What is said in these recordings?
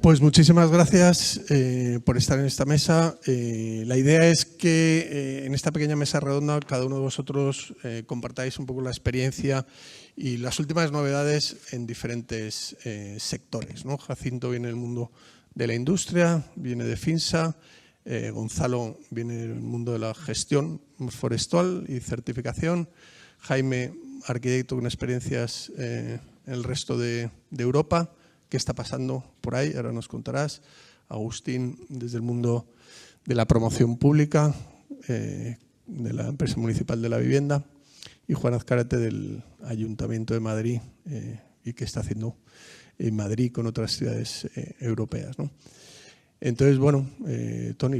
pues muchísimas gracias por estar en esta mesa. La idea es que en esta pequeña mesa redonda cada uno de vosotros compartáis un poco la experiencia y las últimas novedades en diferentes sectores, ¿no? Jacinto viene del mundo de la industria, viene de Finsa, Gonzalo viene del mundo de la gestión forestal y certificación, Jaime, arquitecto con experiencias en el resto de Europa. ¿Qué está pasando por ahí? Ahora nos contarás. Agustín, desde el mundo de la promoción pública, de la empresa municipal de la vivienda, y Juan Azcárate del Ayuntamiento de Madrid y qué está haciendo en Madrid con otras ciudades europeas, ¿no? Entonces, bueno, Tony,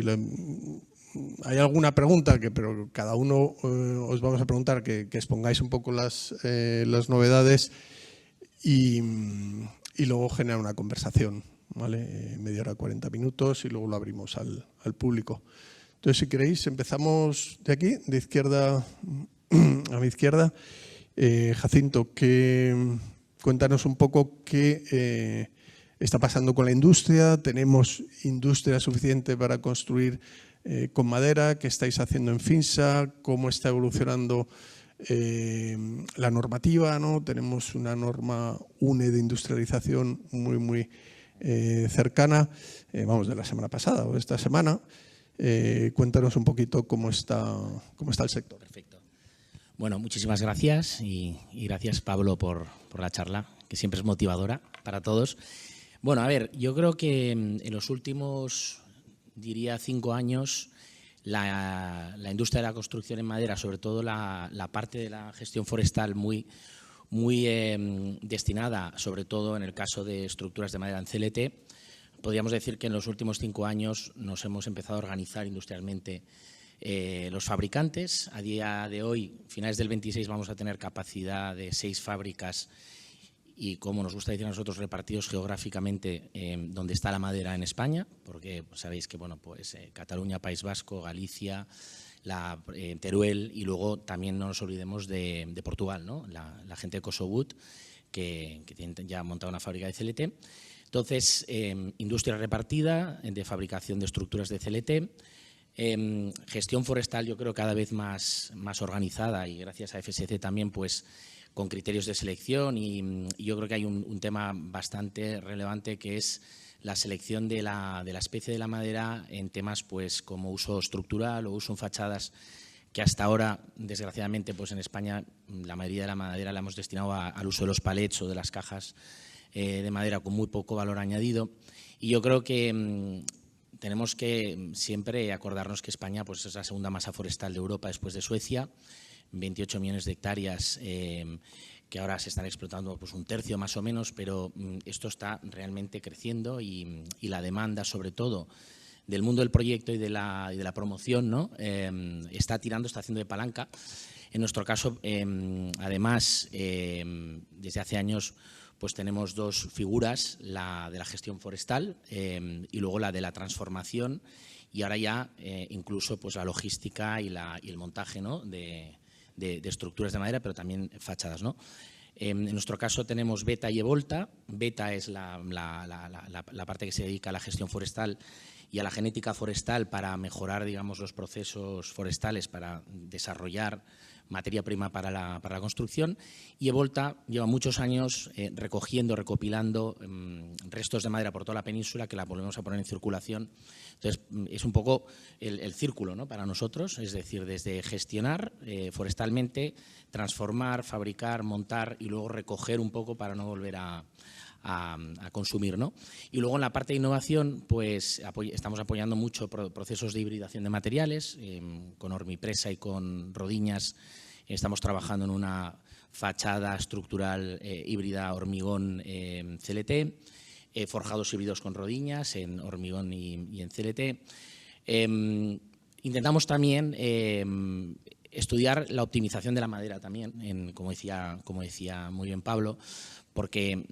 hay alguna pregunta pero cada uno os vamos a preguntar que expongáis un poco las novedades y luego generar una conversación, ¿vale? Media hora, 40 minutos y luego lo abrimos al público. Entonces, si queréis, empezamos de aquí, de izquierda a mi izquierda. Jacinto, cuéntanos un poco qué está pasando con la industria. ¿Tenemos industria suficiente para construir con madera? ¿Qué estáis haciendo en Finsa? ¿Cómo está evolucionando la normativa, ¿no? Tenemos una norma UNE de industrialización muy cercana, vamos, de la semana pasada o de esta semana. Cuéntanos un poquito cómo está el sector. Perfecto. Bueno, muchísimas gracias y gracias, Pablo, por la charla, que siempre es motivadora para todos. Bueno, a ver, yo creo que en los últimos, diría, 5 años, la industria de la construcción en madera, sobre todo la parte de la gestión forestal muy destinada, sobre todo en el caso de estructuras de madera en CLT, podríamos decir que en los últimos 5 años nos hemos empezado a organizar industrialmente los fabricantes. A día de hoy, finales del 26, vamos a tener capacidad de 6 fábricas y, como nos gusta decir a nosotros, repartidos geográficamente donde está la madera en España, porque sabéis que bueno, pues, Cataluña, País Vasco, Galicia, Teruel, y luego también no nos olvidemos de Portugal, ¿no? La gente de Kosovo, que tiene ya montado una fábrica de CLT. Entonces, industria repartida de fabricación de estructuras de CLT, gestión forestal, yo creo, cada vez más organizada, y gracias a FSC también, pues, con criterios de selección, y yo creo que hay un tema bastante relevante, que es la selección de la especie de la madera en temas, pues, como uso estructural o uso en fachadas, que hasta ahora, desgraciadamente, pues en España la mayoría de la madera la hemos destinado al uso de los palets o de las cajas de madera con muy poco valor añadido. Y yo creo que tenemos que siempre acordarnos que España, pues, es la segunda masa forestal de Europa después de Suecia. 28 millones de hectáreas que ahora se están explotando, pues, un tercio más o menos, pero esto está realmente creciendo y la demanda, sobre todo, del mundo del proyecto y de la promoción, ¿no? Está haciendo de palanca. En nuestro caso, además, desde hace años, pues tenemos 2 figuras, la de la gestión forestal y luego la de la transformación, y ahora ya incluso, pues, la logística y el montaje, ¿no? de estructuras de madera, pero también fachadas, ¿no? En nuestro caso tenemos Beta y Evolta. Beta es la parte que se dedica a la gestión forestal y a la genética forestal para mejorar, digamos, los procesos forestales, para desarrollar materia prima para la construcción. Y Evolta lleva muchos años recopilando restos de madera por toda la península, que la volvemos a poner en circulación. Entonces, es un poco el círculo, ¿no? Para nosotros, es decir, desde gestionar forestalmente, transformar, fabricar, montar y luego recoger un poco para no volver a consumir, ¿no? Y luego en la parte de innovación, pues estamos apoyando mucho procesos de hibridación de materiales, con Hormipresa y con Rodiñas. Estamos trabajando en una fachada estructural híbrida hormigón CLT, forjados híbridos con Rodiñas en hormigón y en CLT. Intentamos también estudiar la optimización de la madera también, como decía muy bien Pablo, porque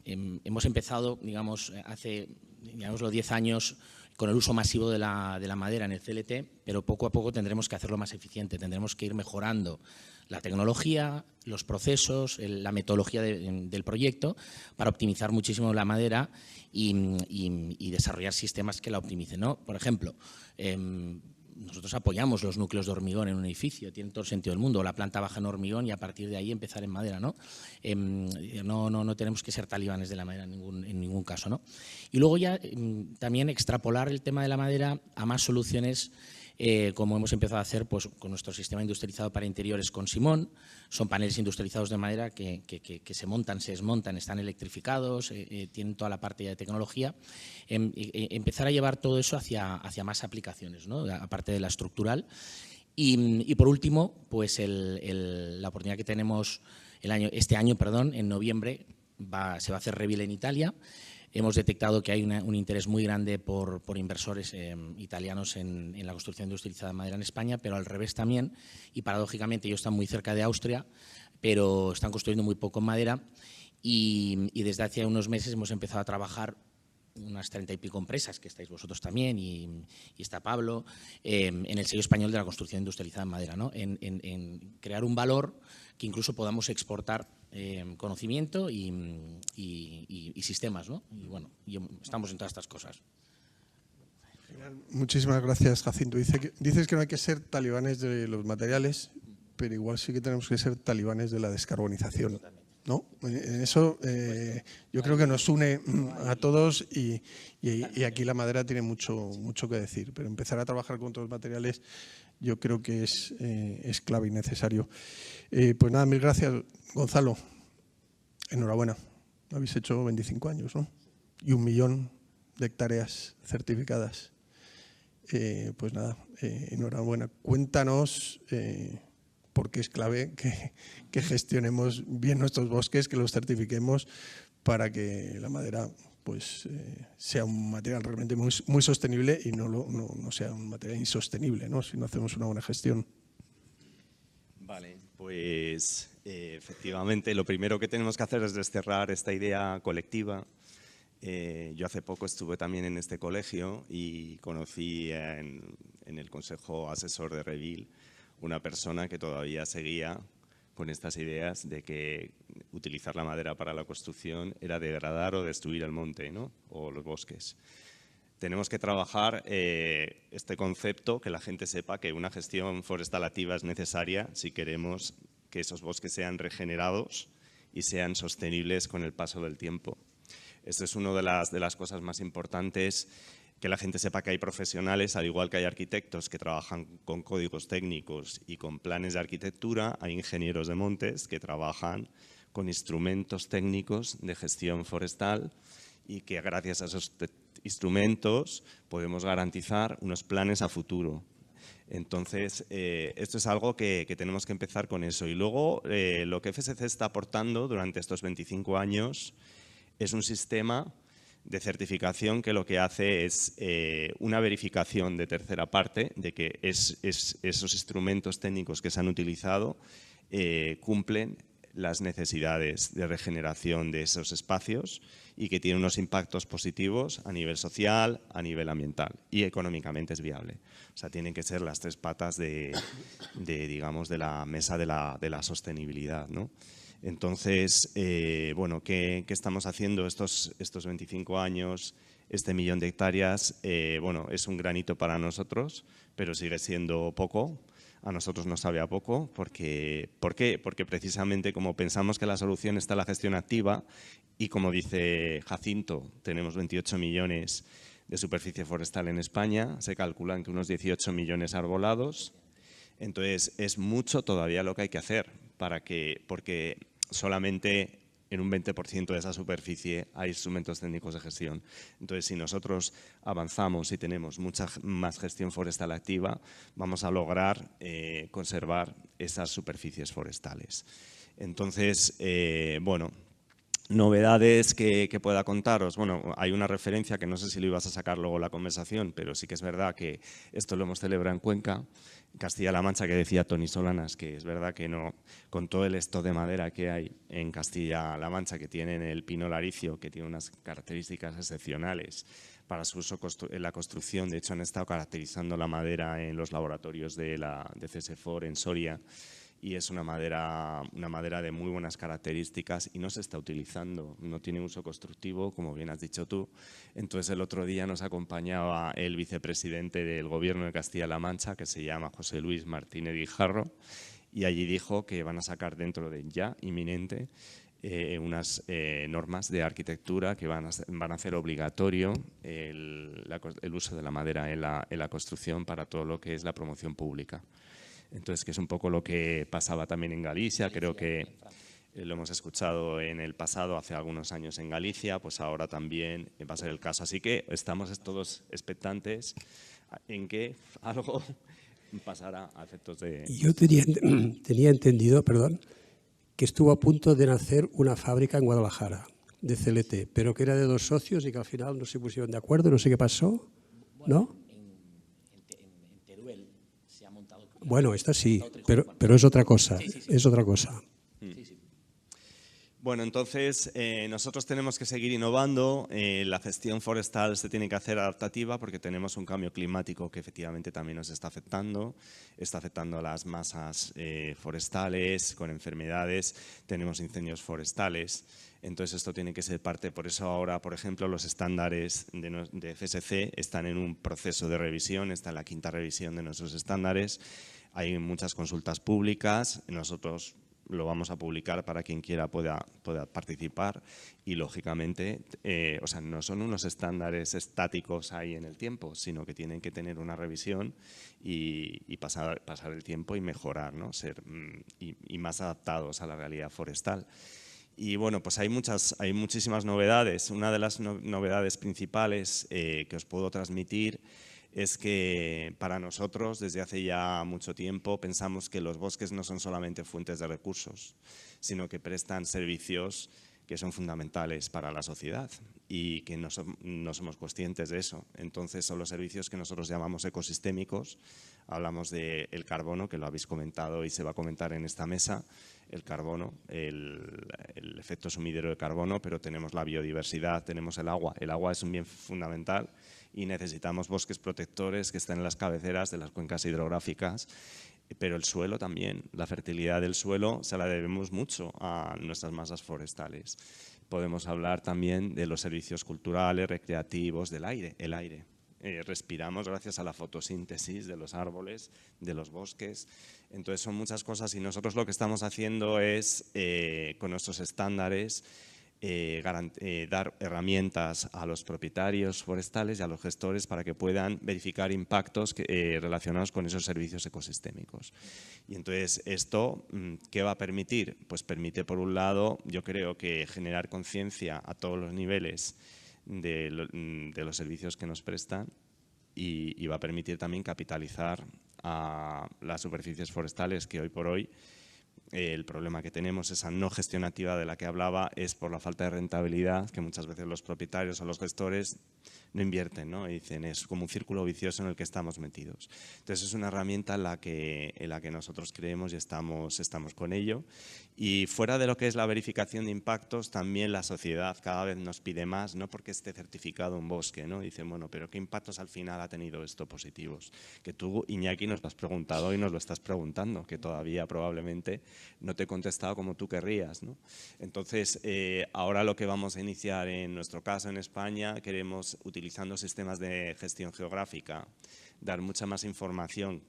hemos empezado, digamos, hace 10 años con el uso masivo de la madera en el CLT, pero poco a poco tendremos que hacerlo más eficiente, tendremos que ir mejorando la tecnología, los procesos, la metodología del proyecto para optimizar muchísimo la madera y desarrollar sistemas que la optimicen, ¿no? Por ejemplo, nosotros apoyamos los núcleos de hormigón en un edificio, tiene todo el sentido del mundo, la planta baja en hormigón y a partir de ahí empezar en madera, ¿no? No tenemos que ser talibanes de la madera en ningún caso, ¿no? Y luego ya también extrapolar el tema de la madera a más soluciones, como hemos empezado a hacer pues, con nuestro sistema industrializado para interiores con Simón. Son paneles industrializados de madera que se montan, se desmontan, están electrificados, tienen toda la parte ya de tecnología. Empezar a llevar todo eso hacia más aplicaciones, ¿no? Aparte de la estructural. Y por último, pues la oportunidad que tenemos este año, en noviembre, se va a hacer Reveal en Italia. Hemos detectado que hay un interés muy grande por inversores italianos en la construcción industrializada de madera en España, pero al revés también. Y paradójicamente ellos están muy cerca de Austria, pero están construyendo muy poco en madera. Y desde hace unos meses hemos empezado a trabajar unas 30 y pico empresas, que estáis vosotros también, y está Pablo, en el sello español de la construcción industrializada en madera, ¿no? En crear un valor que incluso podamos exportar conocimiento y sistemas, ¿no? Y bueno, estamos en todas estas cosas. Muchísimas gracias, Jacinto. Dices que no hay que ser talibanes de los materiales, pero igual sí que tenemos que ser talibanes de la descarbonización, ¿no? En eso yo creo que nos une a todos y aquí la madera tiene mucho que decir, pero empezar a trabajar con otros materiales yo creo que es clave y necesario. Pues nada, mil gracias, Gonzalo. Enhorabuena, habéis hecho 25 años, ¿no? Y 1 millón de hectáreas certificadas. Pues nada, enhorabuena. Cuéntanos por qué es clave que gestionemos bien nuestros bosques, que los certifiquemos para que la madera pues, sea un material realmente muy sostenible y no sea un material insostenible, ¿no? Si no hacemos una buena gestión. Vale, pues efectivamente lo primero que tenemos que hacer es desterrar esta idea colectiva. Yo hace poco estuve también en este colegio y conocí en el consejo asesor de Reveal una persona que todavía seguía con estas ideas de que utilizar la madera para la construcción era degradar o destruir el monte, ¿no? O los bosques. Tenemos que trabajar este concepto, que la gente sepa que una gestión forestal activa es necesaria si queremos que esos bosques sean regenerados y sean sostenibles con el paso del tiempo. Esto es una de las cosas más importantes, que la gente sepa que hay profesionales, al igual que hay arquitectos que trabajan con códigos técnicos y con planes de arquitectura, hay ingenieros de montes que trabajan con instrumentos técnicos de gestión forestal y que gracias a esos instrumentos podemos garantizar unos planes a futuro. Entonces, esto es algo que tenemos que empezar con eso. Y luego, lo que FSC está aportando durante estos 25 años es un sistema de certificación que lo que hace es una verificación de tercera parte de que esos instrumentos técnicos que se han utilizado cumplen las necesidades de regeneración de esos espacios y que tienen unos impactos positivos a nivel social, a nivel ambiental y económicamente es viable. O sea, tienen que ser las 3 patas digamos, de la mesa de la sostenibilidad, ¿no? Entonces, bueno, ¿qué estamos haciendo estos 25 años, este 1 millón de hectáreas? Bueno, es un granito para nosotros, pero sigue siendo poco. A nosotros nos sabe a poco. ¿Por qué? Porque precisamente como pensamos que la solución está en la gestión activa y como dice Jacinto, tenemos 28 millones de superficie forestal en España, se calculan que unos 18 millones arbolados. Entonces, es mucho todavía lo que hay que hacer porque solamente en un 20% de esa superficie hay instrumentos técnicos de gestión. Entonces, si nosotros avanzamos y tenemos mucha más gestión forestal activa, vamos a lograr conservar esas superficies forestales. Entonces, bueno, novedades que pueda contaros. Bueno, hay una referencia que no sé si lo ibas a sacar luego en la conversación, pero sí que es verdad que esto lo hemos celebrado en Cuenca, Castilla-La Mancha, que decía Tony Solanas, que es verdad que no, con todo el stock de madera que hay en Castilla-La Mancha, que tienen el pino laricio, que tiene unas características excepcionales para su uso en la construcción. De hecho, han estado caracterizando la madera en los laboratorios de CSFOR en Soria y es una madera de muy buenas características y no se está utilizando, no tiene uso constructivo, como bien has dicho tú. Entonces el otro día nos acompañaba el vicepresidente del Gobierno de Castilla-La Mancha, que se llama José Luis Martínez Guijarro, y allí dijo que van a sacar dentro de ya inminente unas normas de arquitectura que van a hacer obligatorio el uso de la madera en la construcción para todo lo que es la promoción pública. Entonces, que es un poco lo que pasaba también en Galicia, creo que lo hemos escuchado en el pasado, hace algunos años en Galicia, pues ahora también va a ser el caso. Así que estamos todos expectantes en que algo pasará a efectos de… Yo tenía entendido, perdón, que estuvo a punto de nacer una fábrica en Guadalajara de CLT, pero que era de 2 socios y que al final no se pusieron de acuerdo, no sé qué pasó, ¿no? En Teruel se ha montado… Bueno, esta sí, pero es otra cosa, es otra cosa. Bueno, entonces nosotros tenemos que seguir innovando, la gestión forestal se tiene que hacer adaptativa porque tenemos un cambio climático que efectivamente también nos está afectando a las masas forestales con enfermedades, tenemos incendios forestales, entonces esto tiene que ser parte, por eso ahora, por ejemplo, los estándares de FSC están en un proceso de revisión, está en la 5ª revisión de nuestros estándares, hay muchas consultas públicas, nosotros lo vamos a publicar para quien quiera pueda participar y, lógicamente, o sea, no son unos estándares estáticos ahí en el tiempo, sino que tienen que tener una revisión y pasar el tiempo y mejorar, ¿no? Ser y más adaptados a la realidad forestal. Y bueno, pues hay muchísimas novedades. Una de las novedades principales que os puedo transmitir es que para nosotros, desde hace ya mucho tiempo, pensamos que los bosques no son solamente fuentes de recursos, sino que prestan servicios que son fundamentales para la sociedad y que no somos conscientes de eso. Entonces, son los servicios que nosotros llamamos ecosistémicos. Hablamos del carbono, que lo habéis comentado y se va a comentar en esta mesa, el carbono, el efecto sumidero de carbono, pero tenemos la biodiversidad, tenemos el agua. El agua es un bien fundamental y necesitamos bosques protectores que estén en las cabeceras de las cuencas hidrográficas, pero el suelo también, la fertilidad del suelo se la debemos mucho a nuestras masas forestales. Podemos hablar también de los servicios culturales, recreativos, del aire, el aire. Respiramos gracias a la fotosíntesis de los árboles, de los bosques. Entonces son muchas cosas y nosotros lo que estamos haciendo es, con nuestros estándares, dar herramientas a los propietarios forestales y a los gestores para que puedan verificar impactos relacionados con esos servicios ecosistémicos. Y entonces, ¿esto qué va a permitir? Pues permite, por un lado, yo creo que generar conciencia a todos los niveles de los servicios que nos prestan y va a permitir también capitalizar a las superficies forestales que hoy por hoy el problema que tenemos, esa no gestión activa de la que hablaba, es por la falta de rentabilidad que muchas veces los propietarios o los gestores no invierten, ¿no? Y dicen, es como un círculo vicioso en el que estamos metidos. Entonces es una herramienta en la que nosotros creemos y estamos con ello. Y fuera de lo que es la verificación de impactos, también la sociedad cada vez nos pide más, no porque esté certificado un bosque, ¿no? Dicen, bueno, pero ¿qué impactos al final ha tenido esto positivos? Que tú, Iñaki, nos lo has preguntado y nos lo estás preguntando, que todavía probablemente no te he contestado como tú querrías, ¿no? Entonces, ahora lo que vamos a iniciar en nuestro caso en España, queremos, utilizando sistemas de gestión geográfica, dar mucha más información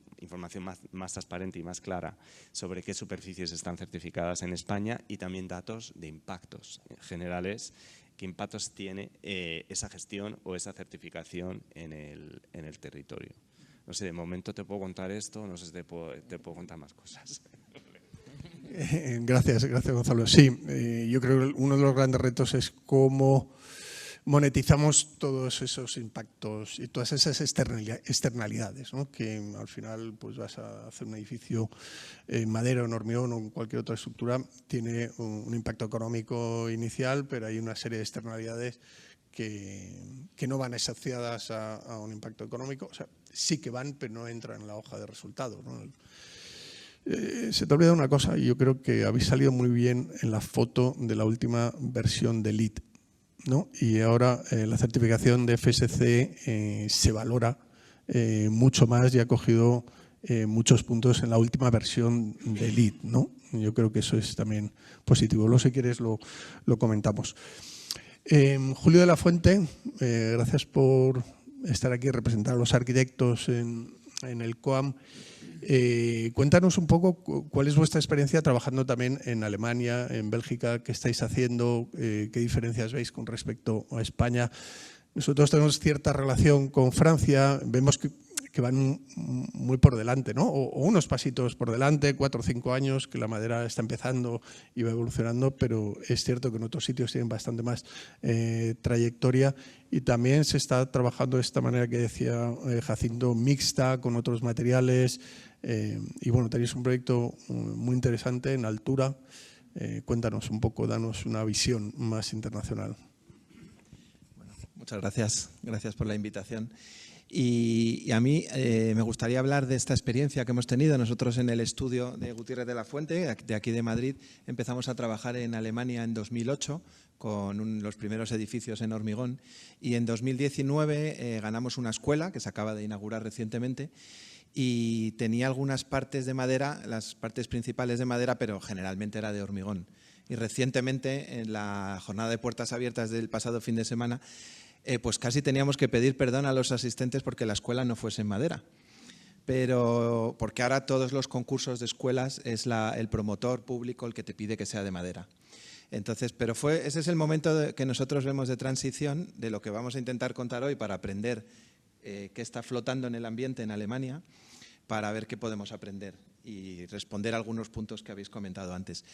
más transparente y más clara sobre qué superficies están certificadas en España y también datos de impactos generales, qué impactos tiene esa gestión o esa certificación en el territorio. No sé, de momento te puedo contar esto, no sé si te puedo contar más cosas. Gracias Gonzalo. Sí, yo creo que uno de los grandes retos es cómo monetizamos todos esos impactos y todas esas externalidades, ¿no? Que al final pues vas a hacer un edificio en madera, en hormigón o en cualquier otra estructura, tiene un impacto económico inicial, pero hay una serie de externalidades que no van asociadas a un impacto económico. O sea, sí que van, pero no entran en la hoja de resultados, ¿no? Se te ha olvidado una cosa, y yo creo que habéis salido muy bien en la foto de la última versión de LEED, ¿no? Y ahora la certificación de FSC se valora mucho más y ha cogido muchos puntos en la última versión de LEED, ¿no? Yo creo que eso es también positivo. Luego, si quieres, lo comentamos. Julio de la Fuente, gracias por estar aquí, representar a los arquitectos en el COAM. Cuéntanos un poco cuál es vuestra experiencia trabajando también en Alemania, en Bélgica, qué estáis haciendo, qué diferencias veis con respecto a España. Nosotros tenemos cierta relación con Francia, vemos que van muy por delante, ¿no? O unos pasitos por delante, 4 o 5 años, que la madera está empezando y va evolucionando, pero es cierto que en otros sitios tienen bastante más trayectoria, y también se está trabajando de esta manera que decía Jacinto, mixta, con otros materiales, y bueno, tenéis un proyecto muy interesante en altura. Cuéntanos un poco, danos una visión más internacional. Bueno, muchas gracias, gracias por la invitación. Y a mí me gustaría hablar de esta experiencia que hemos tenido. Nosotros en el estudio de Gutiérrez de la Fuente, de aquí de Madrid, empezamos a trabajar en Alemania en 2008 con los primeros edificios en hormigón, y en 2019 ganamos una escuela que se acaba de inaugurar recientemente y tenía algunas partes de madera, las partes principales de madera, pero generalmente era de hormigón. Y recientemente, en la jornada de puertas abiertas del pasado fin de semana, pues casi teníamos que pedir perdón a los asistentes porque la escuela no fuese en madera. Pero porque ahora todos los concursos de escuelas es el promotor público el que te pide que sea de madera. Entonces, pero ese es el momento que nosotros vemos de transición de lo que vamos a intentar contar hoy para aprender qué está flotando en el ambiente en Alemania, para ver qué podemos aprender y responder a algunos puntos que habéis comentado antes.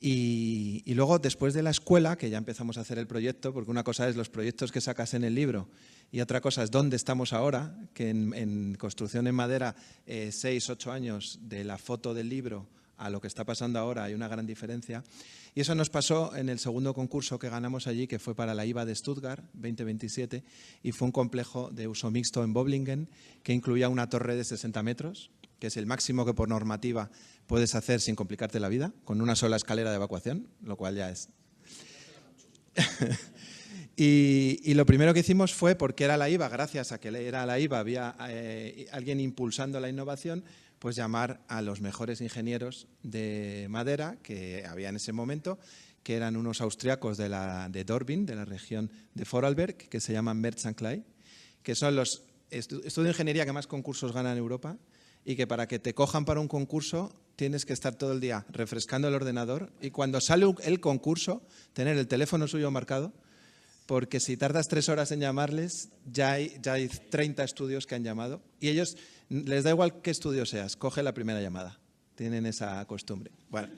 Y luego, después de la escuela, que ya empezamos a hacer el proyecto, porque una cosa es los proyectos que sacas en el libro y otra cosa es dónde estamos ahora, que en construcción en madera, 6 u 8 años de la foto del libro a lo que está pasando ahora hay una gran diferencia. Y eso nos pasó en el segundo concurso que ganamos allí, que fue para la IVA de Stuttgart 2027, y fue un complejo de uso mixto en Böblingen que incluía una torre de 60 metros, que es el máximo que por normativa puedes hacer sin complicarte la vida, con una sola escalera de evacuación, lo cual ya es... Y lo primero que hicimos fue, porque era la IVA, gracias a que era la IVA, había alguien impulsando la innovación, pues llamar a los mejores ingenieros de madera que había en ese momento, que eran unos austriacos de Dorbin, de la región de Vorarlberg, que se llaman Merz & Clay, que son los estudios de ingeniería que más concursos ganan en Europa, y que para que te cojan para un concurso tienes que estar todo el día refrescando el ordenador y cuando sale el concurso tener el teléfono suyo marcado, porque si tardas 3 horas en llamarles, ya hay 30 estudios que han llamado y ellos les da igual qué estudio seas, coge la primera llamada. Tienen esa costumbre. Bueno,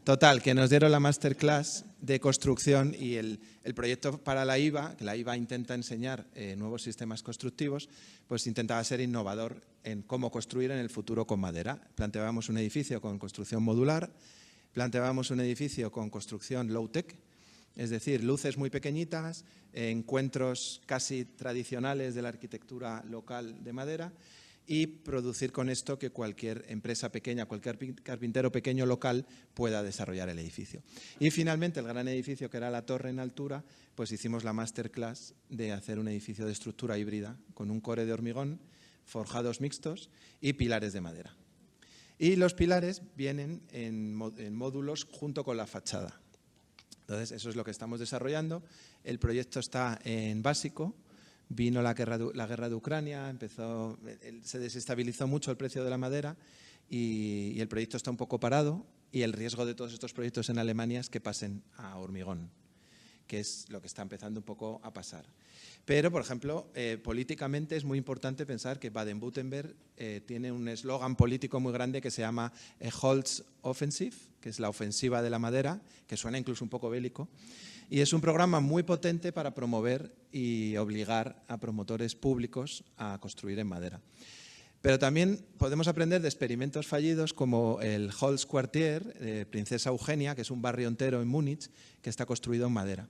total, que nos dieron la masterclass de construcción y el proyecto para la IVA, que la IVA intenta enseñar nuevos sistemas constructivos, pues intentaba ser innovador en cómo construir en el futuro con madera. Planteábamos un edificio con construcción modular, planteábamos un edificio con construcción low-tech, es decir, luces muy pequeñitas, encuentros casi tradicionales de la arquitectura local de madera, y producir con esto que cualquier empresa pequeña, cualquier carpintero pequeño local pueda desarrollar el edificio. Y finalmente el gran edificio, que era la torre en altura, pues hicimos la masterclass de hacer un edificio de estructura híbrida con un core de hormigón, forjados mixtos y pilares de madera. Y los pilares vienen en módulos junto con la fachada. Entonces, eso es lo que estamos desarrollando. El proyecto está en básico. Vino la guerra de Ucrania, se desestabilizó mucho el precio de la madera y el proyecto está un poco parado, y el riesgo de todos estos proyectos en Alemania es que pasen a hormigón, que es lo que está empezando un poco a pasar. Pero, por ejemplo, políticamente es muy importante pensar que Baden-Württemberg tiene un eslogan político muy grande que se llama Holz Offensive, que es la ofensiva de la madera, que suena incluso un poco bélico. Y es un programa muy potente para promover y obligar a promotores públicos a construir en madera. Pero también podemos aprender de experimentos fallidos como el Holz Quartier, Princesa Eugenia, que es un barrio entero en Múnich que está construido en madera.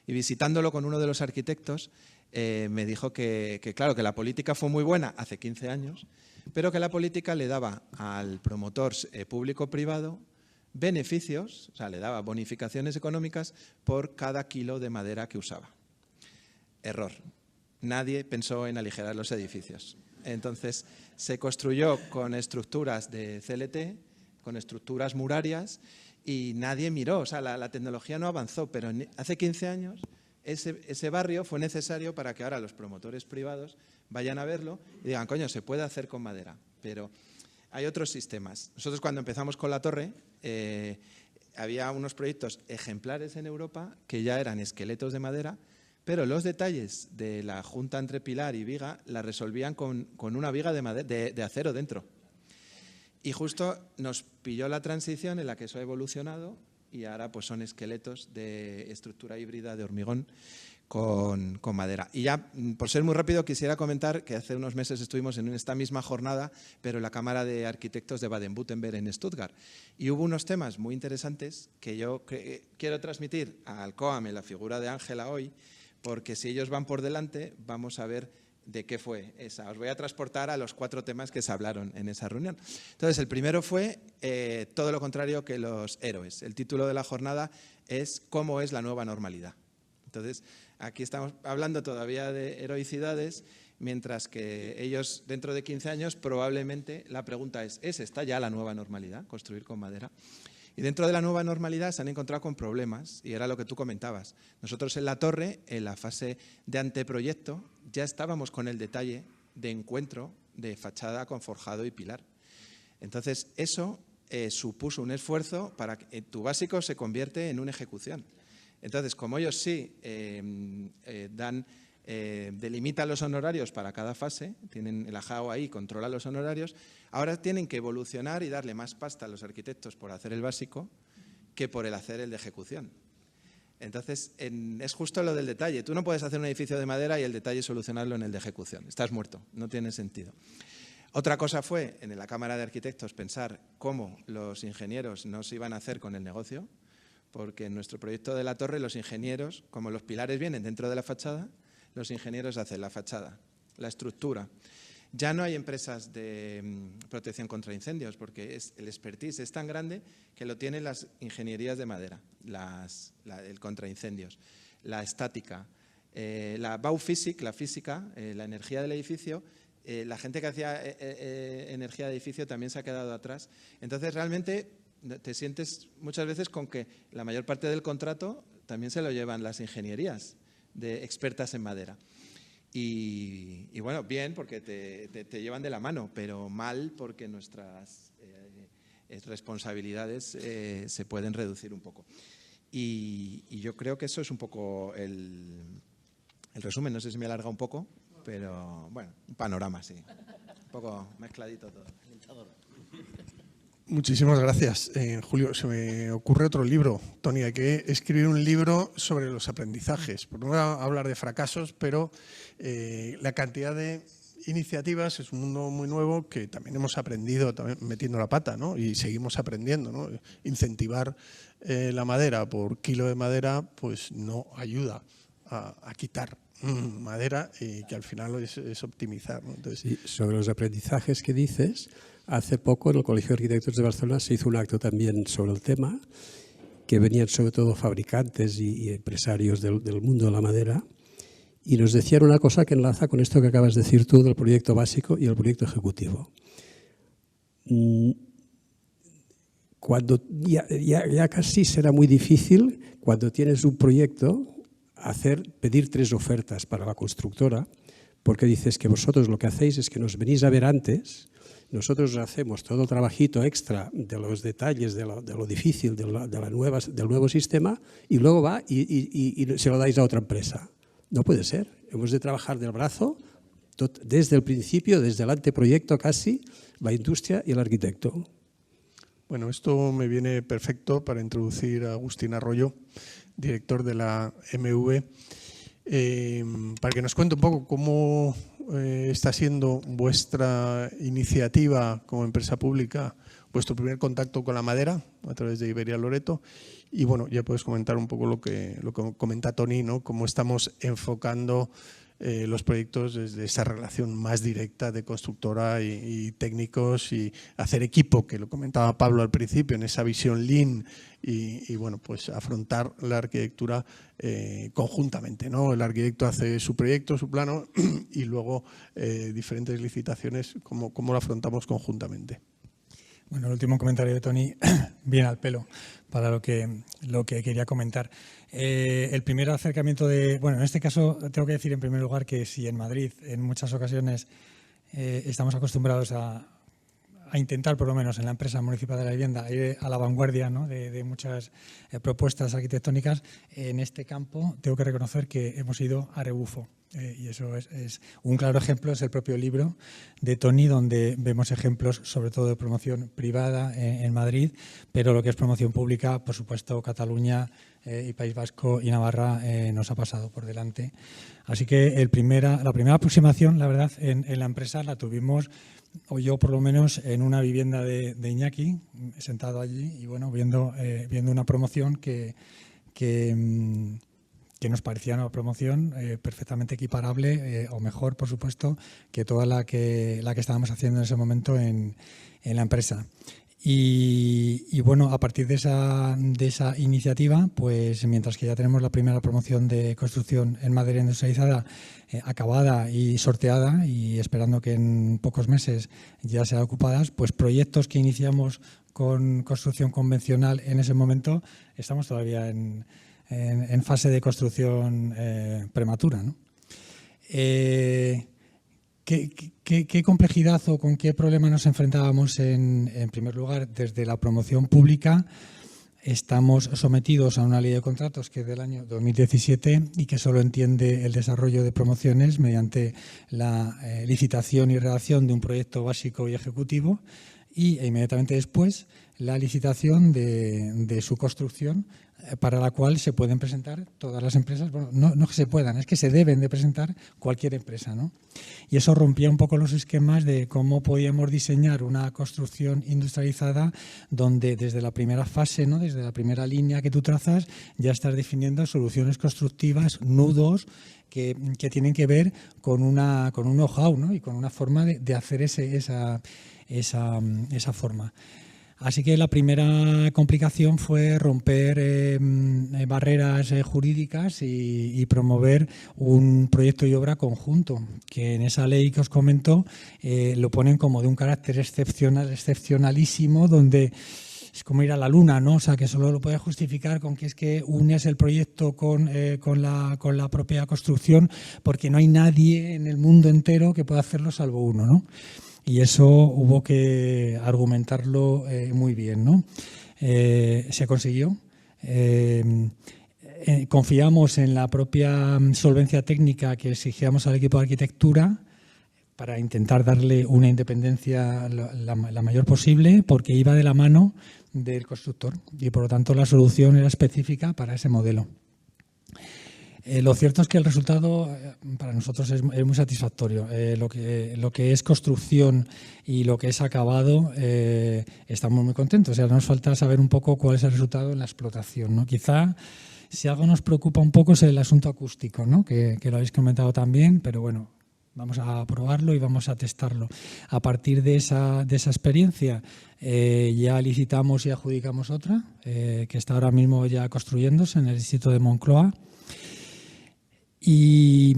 Y visitándolo con uno de los arquitectos, me dijo que claro, que la política fue muy buena hace 15 años, pero que la política le daba al promotor público-privado beneficios, o sea, le daba bonificaciones económicas por cada kilo de madera que usaba. Error. Nadie pensó en aligerar los edificios. Entonces, se construyó con estructuras de CLT, con estructuras murarias, y nadie miró. O sea, la tecnología no avanzó, pero hace 15 años ese barrio fue necesario para que ahora los promotores privados vayan a verlo y digan, coño, se puede hacer con madera. Pero hay otros sistemas. Nosotros cuando empezamos con la torre, había unos proyectos ejemplares en Europa que ya eran esqueletos de madera, pero los detalles de la junta entre pilar y viga la resolvían con una viga de acero dentro. Y justo nos pilló la transición en la que eso ha evolucionado y ahora pues son esqueletos de estructura híbrida de hormigón con madera. Y ya, por ser muy rápido, quisiera comentar que hace unos meses estuvimos en esta misma jornada, pero en la Cámara de Arquitectos de Baden-Württemberg en Stuttgart. Y hubo unos temas muy interesantes que yo quiero transmitir al COAM en la figura de Ángela hoy, porque si ellos van por delante, vamos a ver de qué fue esa. Os voy a transportar a los 4 temas que se hablaron en esa reunión. Entonces, el primero fue todo lo contrario que los héroes. El título de la jornada es ¿Cómo es la nueva normalidad? Entonces, aquí estamos hablando todavía de heroicidades, mientras que ellos dentro de 15 años probablemente la pregunta ¿es esta ya la nueva normalidad? Construir con madera. Y dentro de la nueva normalidad se han encontrado con problemas, y era lo que tú comentabas. Nosotros en la torre, en la fase de anteproyecto, ya estábamos con el detalle de encuentro de fachada con forjado y pilar. Entonces, eso supuso un esfuerzo para que tu básico se convierte en una ejecución. Entonces, como ellos sí delimitan los honorarios para cada fase, tienen el AJAO ahí, controla los honorarios, ahora tienen que evolucionar y darle más pasta a los arquitectos por hacer el básico que por el hacer el de ejecución. Entonces, es justo lo del detalle. Tú no puedes hacer un edificio de madera y el detalle solucionarlo en el de ejecución. Estás muerto, no tiene sentido. Otra cosa fue, en la Cámara de Arquitectos, pensar cómo los ingenieros no se iban a hacer con el negocio, porque en nuestro proyecto de la torre los ingenieros, como los pilares vienen dentro de la fachada, los ingenieros hacen la fachada, la estructura. Ya no hay empresas de protección contra incendios, porque el expertise es tan grande que lo tienen las ingenierías de madera, el contra incendios, la estática, la Bauphysik, la física, la energía del edificio. La gente que hacía energía de edificio también se ha quedado atrás. Entonces, realmente te sientes muchas veces con que la mayor parte del contrato también se lo llevan las ingenierías de expertas en madera. Y bueno, bien, porque te llevan de la mano, pero mal porque nuestras responsabilidades se pueden reducir un poco. Y yo creo que eso es un poco el resumen. No sé si me alarga un poco, pero bueno, un panorama, sí. Un poco mezcladito todo. Muchísimas gracias, Julio. Se me ocurre otro libro, Tony. Hay que escribir un libro sobre los aprendizajes. Por no hablar de fracasos, pero la cantidad de iniciativas es un mundo muy nuevo que también hemos aprendido también metiendo la pata, ¿no? Y seguimos aprendiendo, ¿no? Incentivar la madera por kilo de madera pues no ayuda a quitar madera y que al final es optimizar, ¿no? Entonces, sí, sobre los aprendizajes que dices, hace poco en el Colegio de Arquitectos de Barcelona se hizo un acto también sobre el tema, que venían sobre todo fabricantes y empresarios del mundo de la madera, y nos decían una cosa que enlaza con esto que acabas de decir tú del proyecto básico y el proyecto ejecutivo. Cuando ya casi será muy difícil, cuando tienes un proyecto, pedir 3 ofertas para la constructora, porque dices que vosotros lo que hacéis es que nos venís a ver antes, nosotros hacemos todo el trabajito extra de los detalles, de lo difícil del nuevo sistema, y luego va y se lo dais a otra empresa. No puede ser. Hemos de trabajar del brazo desde el principio, desde el anteproyecto casi, la industria y el arquitecto. Bueno, esto me viene perfecto para introducir a Agustín Arroyo, director de la MV, para que nos cuente un poco cómo está siendo vuestra iniciativa como empresa pública, vuestro primer contacto con la madera a través de Iberia Loreto. Y bueno, ya puedes comentar un poco lo que comenta Tony, ¿no? Cómo estamos enfocando los proyectos desde esa relación más directa de constructora y técnicos, y hacer equipo, que lo comentaba Pablo al principio, en esa visión Lean, y bueno, pues afrontar la arquitectura conjuntamente, ¿no? El arquitecto hace su proyecto, su plano, y luego diferentes licitaciones, cómo lo afrontamos conjuntamente. Bueno, el último comentario de Toni, bien al pelo para lo que quería comentar. El primer acercamiento bueno, en este caso tengo que decir en primer lugar que si en Madrid en muchas ocasiones estamos acostumbrados a intentar, por lo menos en la empresa municipal de la vivienda, ir a la vanguardia, ¿no?, de muchas propuestas arquitectónicas, en este campo tengo que reconocer que hemos ido a rebufo. Y eso es un claro ejemplo, es el propio libro de Toni, donde vemos ejemplos sobre todo de promoción privada en Madrid, pero lo que es promoción pública, por supuesto, Cataluña y País Vasco y Navarra nos ha pasado por delante. Así que la primera aproximación, la verdad, en la empresa la tuvimos, o yo por lo menos, en una vivienda de Iñaki, sentado allí y bueno, viendo una promoción que nos parecía una promoción perfectamente equiparable o mejor, por supuesto, que toda la que estábamos haciendo en ese momento en la empresa. Y bueno, a partir de esa iniciativa, pues mientras que ya tenemos la primera promoción de construcción en madera industrializada acabada y sorteada, y esperando que en pocos meses ya sean ocupadas, pues proyectos que iniciamos con construcción convencional en ese momento, estamos todavía en fase de construcción prematura, ¿no? ¿Qué complejidad o con qué problema nos enfrentábamos? En primer lugar, desde la promoción pública estamos sometidos a una ley de contratos que es del año 2017 y que solo entiende el desarrollo de promociones mediante la licitación y redacción de un proyecto básico y ejecutivo, y inmediatamente después la licitación de su construcción, para la cual se pueden presentar todas las empresas. Bueno, no que se puedan, es que se deben de presentar cualquier empresa, ¿no? Y eso rompía un poco los esquemas de cómo podíamos diseñar una construcción industrializada donde desde la primera fase, ¿no?, desde la primera línea que tú trazas, ya estás definiendo soluciones constructivas, nudos que tienen que ver con un know-how, ¿no?, y con una forma de hacer esa forma. Así que la primera complicación fue romper barreras jurídicas y promover un proyecto y obra conjunto, que en esa ley que os comento lo ponen como de un carácter excepcionalísimo, donde es como ir a la luna, ¿no? O sea, que solo lo puedes justificar con que es que unes el proyecto con la propia construcción, porque no hay nadie en el mundo entero que pueda hacerlo salvo uno, ¿no? Y eso hubo que argumentarlo muy bien, ¿no? Se consiguió. Confiamos en la propia solvencia técnica que exigíamos al equipo de arquitectura para intentar darle una independencia la mayor posible, porque iba de la mano del constructor y, por lo tanto, la solución era específica para ese modelo. Lo cierto es que el resultado para nosotros es muy satisfactorio. Lo que es construcción y lo que es acabado, estamos muy contentos. O sea, nos falta saber un poco cuál es el resultado en la explotación, ¿no? Quizá, si algo nos preocupa un poco, es el asunto acústico, ¿no?, que lo habéis comentado también, pero bueno, vamos a probarlo y vamos a testarlo. A partir de esa experiencia ya licitamos y adjudicamos otra, que está ahora mismo ya construyéndose en el distrito de Moncloa. ¿Y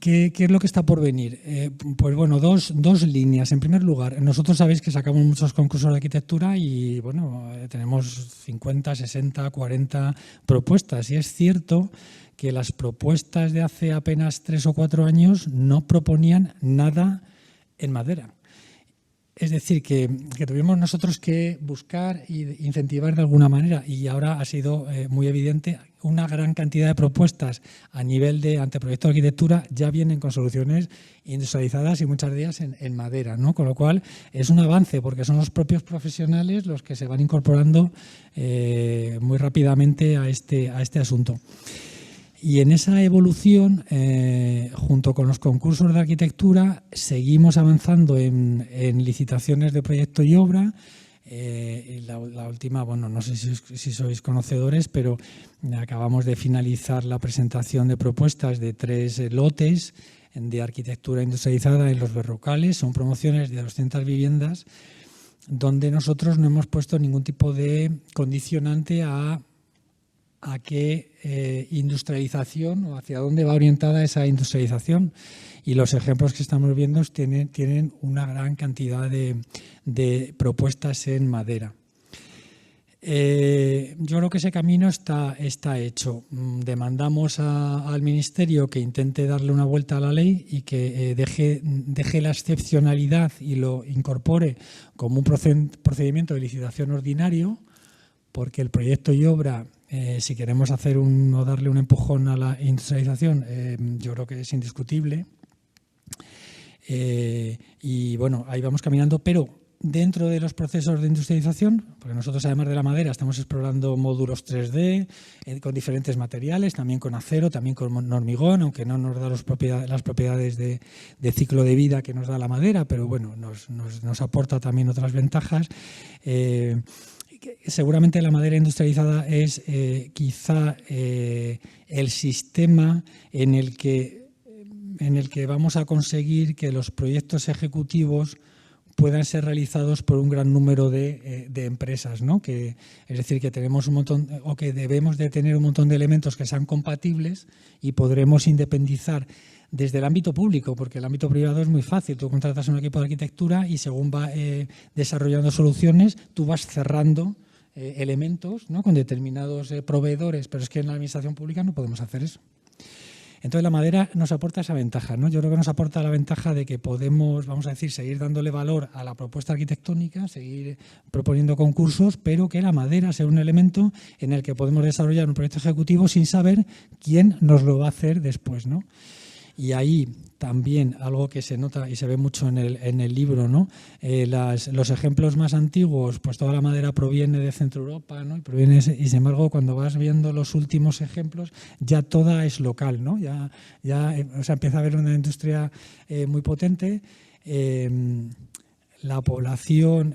qué es lo que está por venir? Pues bueno, dos líneas. En primer lugar, nosotros sabéis que sacamos muchos concursos de arquitectura y bueno, tenemos 50, 60, 40 propuestas. Y es cierto que las propuestas de hace apenas 3 o 4 años no proponían nada en madera. Es decir, que tuvimos nosotros que buscar e incentivar de alguna manera, y ahora ha sido muy evidente, una gran cantidad de propuestas a nivel de anteproyecto de arquitectura ya vienen con soluciones industrializadas y muchas de ellas en madera, ¿no? Con lo cual es un avance, porque son los propios profesionales los que se van incorporando muy rápidamente a este asunto. Y en esa evolución, junto con los concursos de arquitectura, seguimos avanzando en licitaciones de proyecto y obra, Y la última, bueno, no sé si sois conocedores, pero acabamos de finalizar la presentación de propuestas de 3 lotes de arquitectura industrializada en Los Berrocales. Son promociones de 200 viviendas donde nosotros no hemos puesto ningún tipo de condicionante a qué industrialización o hacia dónde va orientada esa industrialización. Y los ejemplos que estamos viendo tienen una gran cantidad de propuestas en madera. Yo creo que ese camino está hecho. Demandamos al Ministerio que intente darle una vuelta a la ley y que deje la excepcionalidad y lo incorpore como un procedimiento de licitación ordinario, porque el proyecto y obra, si queremos hacer o darle un empujón a la industrialización, yo creo que es indiscutible. Y bueno, ahí vamos caminando, pero dentro de los procesos de industrialización, porque nosotros además de la madera estamos explorando módulos 3D con diferentes materiales, también con acero, también con hormigón, aunque no nos da las propiedades de ciclo de vida que nos da la madera, pero bueno, nos aporta también otras ventajas. Seguramente la madera industrializada es quizá el sistema en el que vamos a conseguir que los proyectos ejecutivos puedan ser realizados por un gran número de empresas, ¿no? Es decir, que tenemos un montón, o que debemos de tener un montón de elementos que sean compatibles y podremos independizar desde el ámbito público, porque el ámbito privado es muy fácil. Tú contratas un equipo de arquitectura y según va desarrollando soluciones, tú vas cerrando elementos, ¿no? Con determinados proveedores, pero es que en la administración pública no podemos hacer eso. Entonces la madera nos aporta esa ventaja, ¿no? Yo creo que nos aporta la ventaja de que podemos, vamos a decir, seguir dándole valor a la propuesta arquitectónica, seguir proponiendo concursos, pero que la madera sea un elemento en el que podemos desarrollar un proyecto ejecutivo sin saber quién nos lo va a hacer después, ¿no? Y ahí también algo que se nota y se ve mucho en el libro, ¿no? Los ejemplos más antiguos, pues toda la madera proviene de Centro Europa, ¿no? Y sin embargo, cuando vas viendo los últimos ejemplos, ya toda es local, ¿no? O sea, empieza a haber una industria muy potente. La población,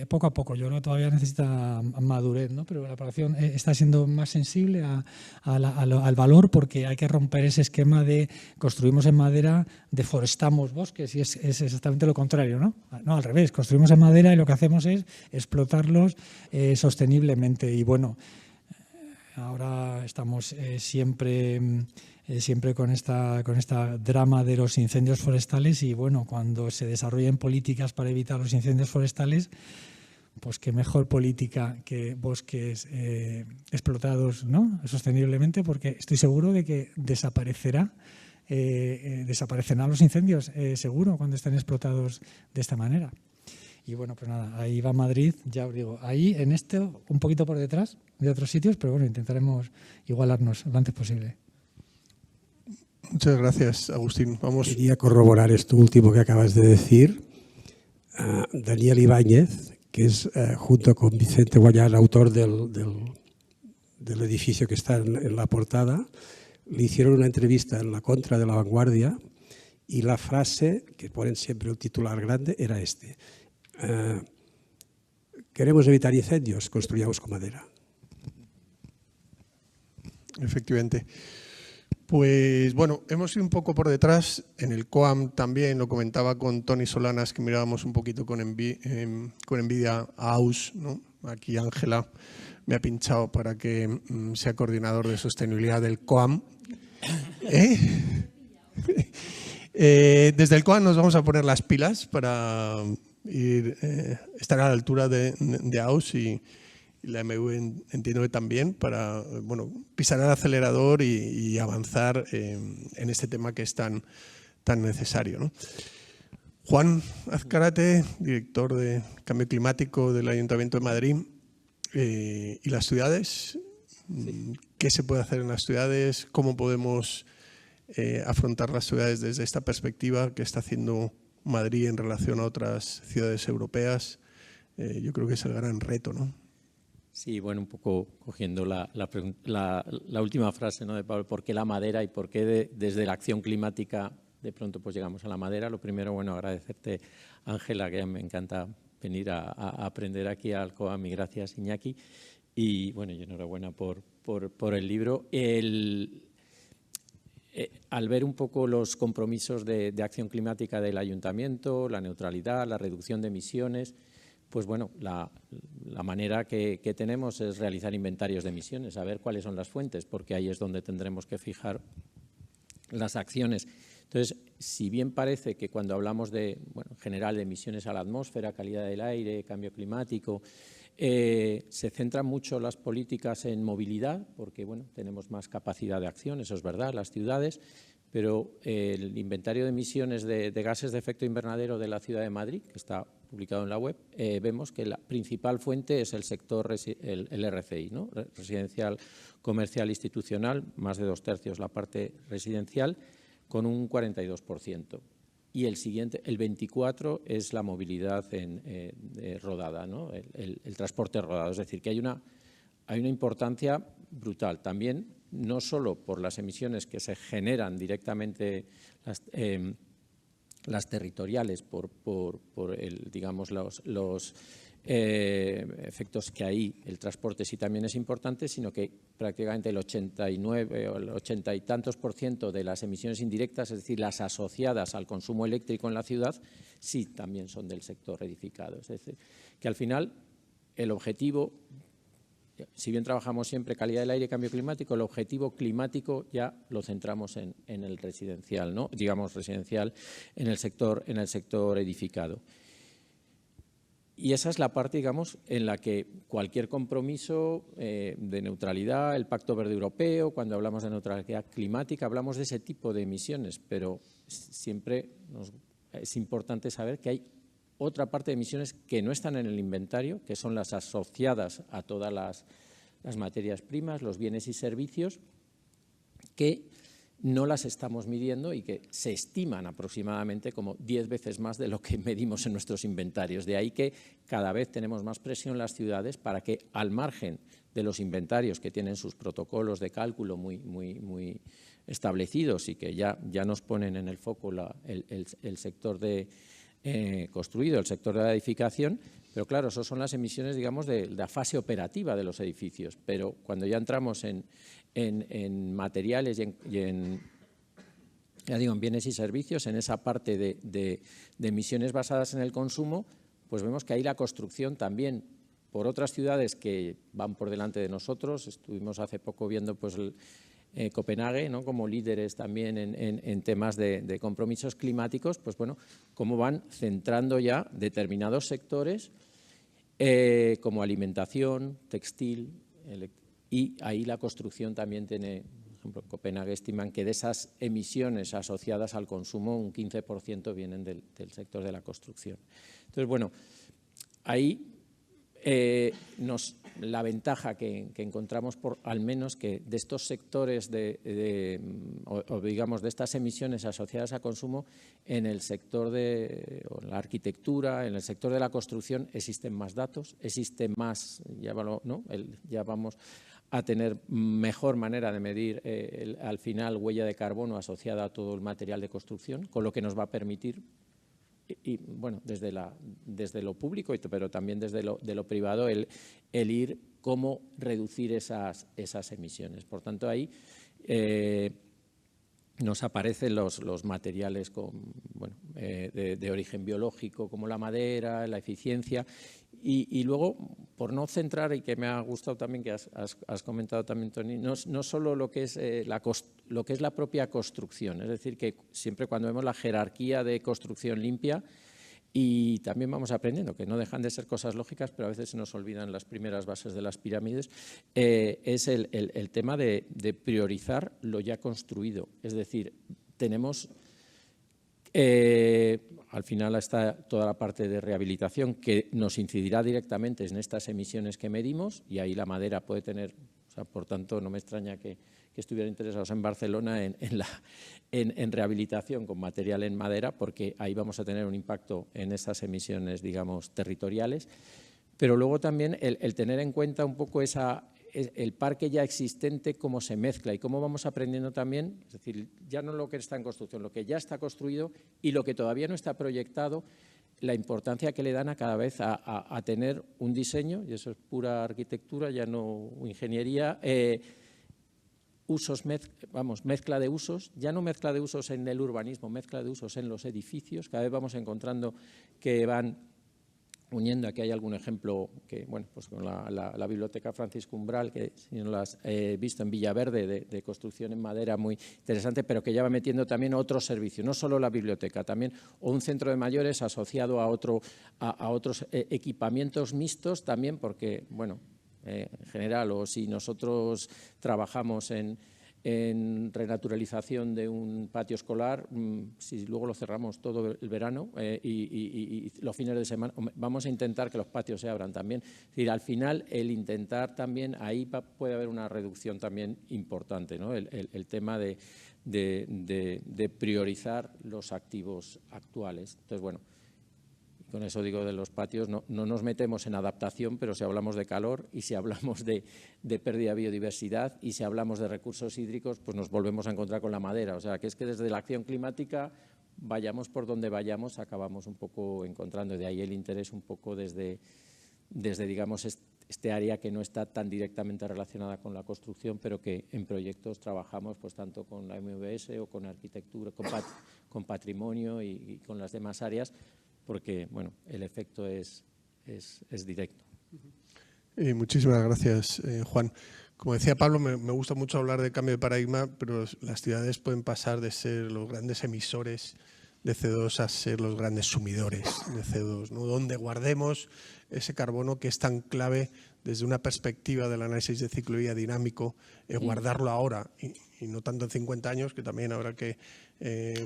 poco a poco, yo creo que todavía necesita madurez, ¿no? Pero la población está siendo más sensible al valor, porque hay que romper ese esquema de construimos en madera, deforestamos bosques, y es exactamente lo contrario, ¿no? No, al revés, construimos en madera y lo que hacemos es explotarlos sosteniblemente. Y bueno, ahora estamos siempre con esta drama de los incendios forestales, y bueno, cuando se desarrollen políticas para evitar los incendios forestales, pues qué mejor política que bosques explotados, ¿no? Sosteniblemente, porque estoy seguro de que desaparecerán los incendios, seguro, cuando estén explotados de esta manera. Y bueno, pues nada, ahí va Madrid, ya os digo, ahí en esto, un poquito por detrás de otros sitios, pero bueno, intentaremos igualarnos lo antes posible. Muchas gracias, Agustín. Quería corroborar esto último que acabas de decir. Daniel Ibáñez, que es, junto con Vicente Guayán, autor del edificio que está en la portada, le hicieron una entrevista en La Contra de La Vanguardia, y la frase, que ponen siempre el titular grande, era este: queremos evitar incendios, construyamos con madera. Efectivamente. Pues bueno, hemos ido un poco por detrás. En el COAM también lo comentaba con Toni Solanas, que mirábamos un poquito con envidia a AUS, ¿no? Aquí Ángela me ha pinchado para que sea coordinador de sostenibilidad del COAM. Desde el COAM nos vamos a poner las pilas para estar a la altura de AUS, y la MV entiendo que también, para pisar el acelerador y avanzar en este tema que es tan necesario, ¿no? Juan Azcárate, director de Cambio Climático del Ayuntamiento de Madrid. ¿Y las ciudades? Sí. ¿Qué se puede hacer en las ciudades? ¿Cómo podemos afrontar las ciudades desde esta perspectiva que está haciendo Madrid en relación a otras ciudades europeas? Yo creo que es el gran reto, ¿no? Sí, bueno, un poco cogiendo la última frase, ¿no?, de Pablo, ¿por qué la madera y por qué desde la acción climática de pronto pues llegamos a la madera? Lo primero, bueno, agradecerte, Ángela, que me encanta venir a aprender aquí al COAM y gracias, Iñaki. Y bueno, y enhorabuena por el libro. Al ver un poco los compromisos de acción climática del ayuntamiento, la neutralidad, la reducción de emisiones, pues bueno, la manera que tenemos es realizar inventarios de emisiones, saber cuáles son las fuentes, porque ahí es donde tendremos que fijar las acciones. Entonces, si bien parece que cuando hablamos de, bueno, en general de emisiones a la atmósfera, calidad del aire, cambio climático, se centran mucho las políticas en movilidad, porque bueno, tenemos más capacidad de acción, eso es verdad, las ciudades, pero el inventario de emisiones de gases de efecto invernadero de la Ciudad de Madrid, que está publicado en la web, vemos que la principal fuente es el sector, el RCI, ¿no? Residencial, comercial, institucional, más de 2/3 la parte residencial, con un 42%. Y el siguiente, el 24%, es la movilidad rodada, ¿no? El transporte rodado. Es decir, que hay una importancia brutal. También, no solo por las emisiones que se generan directamente las territoriales, por digamos, los efectos que ahí el transporte sí también es importante, sino que prácticamente el 89 o el 80 y tantos % de las emisiones indirectas, es decir, las asociadas al consumo eléctrico en la ciudad, sí también son del sector edificado. Es decir, que al final el objetivo, si bien trabajamos siempre calidad del aire y cambio climático, el objetivo climático ya lo centramos en el residencial, ¿no? Digamos residencial en el sector edificado. Y esa es la parte, digamos, en la que cualquier compromiso de neutralidad, el Pacto Verde Europeo, cuando hablamos de neutralidad climática, hablamos de ese tipo de emisiones, pero siempre es importante saber que hay otra parte de emisiones que no están en el inventario, que son las asociadas a todas las materias primas, los bienes y servicios, que no las estamos midiendo y que se estiman aproximadamente como 10 veces más de lo que medimos en nuestros inventarios. De ahí que cada vez tenemos más presión en las ciudades para que, al margen de los inventarios que tienen sus protocolos de cálculo muy establecidos y que ya nos ponen en el foco el sector construido, el sector de la edificación, pero claro, eso son las emisiones, digamos, de la fase operativa de los edificios. Pero cuando ya entramos en materiales y en bienes y servicios, en esa parte de emisiones basadas en el consumo, pues vemos que ahí la construcción también, por otras ciudades que van por delante de nosotros, estuvimos hace poco viendo pues Copenhague, ¿no? Como líderes también en temas de compromisos climáticos, pues bueno, cómo van centrando ya determinados sectores como alimentación, textil, y ahí la construcción también tiene, por ejemplo, en Copenhague estiman que de esas emisiones asociadas al consumo un 15% vienen del sector de la construcción. Entonces, bueno, ahí la ventaja que encontramos, al menos que de estos sectores o digamos de estas emisiones asociadas a consumo, en el sector de la arquitectura, en el sector de la construcción existen más datos, existe más, ya vamos a tener mejor manera de medir al final huella de carbono asociada a todo el material de construcción, con lo que nos va a permitir, y bueno, desde lo público, pero también desde lo privado, el ir cómo reducir esas emisiones. Por tanto, ahí nos aparecen los materiales de origen biológico, como la madera, la eficiencia, y luego, por no centrar, y que me ha gustado también que has comentado también, Toni, no solo lo que es la propia construcción, es decir, que siempre cuando vemos la jerarquía de construcción limpia, y también vamos aprendiendo, que no dejan de ser cosas lógicas, pero a veces se nos olvidan las primeras bases de las pirámides, es el tema de priorizar lo ya construido. Es decir, tenemos, al final está toda la parte de rehabilitación que nos incidirá directamente en estas emisiones que medimos, y ahí la madera puede tener, por tanto, no me extraña que estuvieran interesados en Barcelona en rehabilitación con material en madera, porque ahí vamos a tener un impacto en esas emisiones, digamos, territoriales. Pero luego también el tener en cuenta un poco el parque ya existente, cómo se mezcla y cómo vamos aprendiendo también, es decir, ya no lo que está en construcción, lo que ya está construido y lo que todavía no está proyectado, la importancia que le dan a cada vez a tener un diseño, y eso es pura arquitectura, ya no ingeniería, mezcla de usos, ya no mezcla de usos en el urbanismo, mezcla de usos en los edificios. Cada vez vamos encontrando que van uniendo. Aquí hay algún ejemplo que, bueno, pues con la Biblioteca Francisco Umbral, que si no las he visto en Villaverde, de construcción en madera muy interesante, pero que ya va metiendo también otros servicios, no solo la biblioteca, también o un centro de mayores asociado a otros equipamientos mixtos también, porque, bueno, en general, o si nosotros trabajamos en renaturalización de un patio escolar, si luego lo cerramos todo el verano y los fines de semana, vamos a intentar que los patios se abran también. Es decir, al final, el intentar también, ahí puede haber una reducción también importante, ¿no? El tema de priorizar los activos actuales. Entonces, bueno, con eso digo de los patios, no nos metemos en adaptación, pero si hablamos de calor y si hablamos de pérdida de biodiversidad y si hablamos de recursos hídricos, pues nos volvemos a encontrar con la madera. O sea, que es que desde la acción climática, vayamos por donde vayamos, acabamos un poco encontrando. De ahí el interés un poco desde digamos, este área que no está tan directamente relacionada con la construcción, pero que en proyectos trabajamos pues tanto con la MVS o con arquitectura, con patrimonio y con las demás áreas, porque, bueno, el efecto es directo. Muchísimas gracias, Juan. Como decía Pablo, me gusta mucho hablar de cambio de paradigma, pero las ciudades pueden pasar de ser los grandes emisores de CO2 a ser los grandes sumidores de CO2, ¿no? Donde guardemos ese carbono que es tan clave desde una perspectiva del análisis de ciclo de vida dinámico, guardarlo ahora y no tanto en 50 años, que también habrá que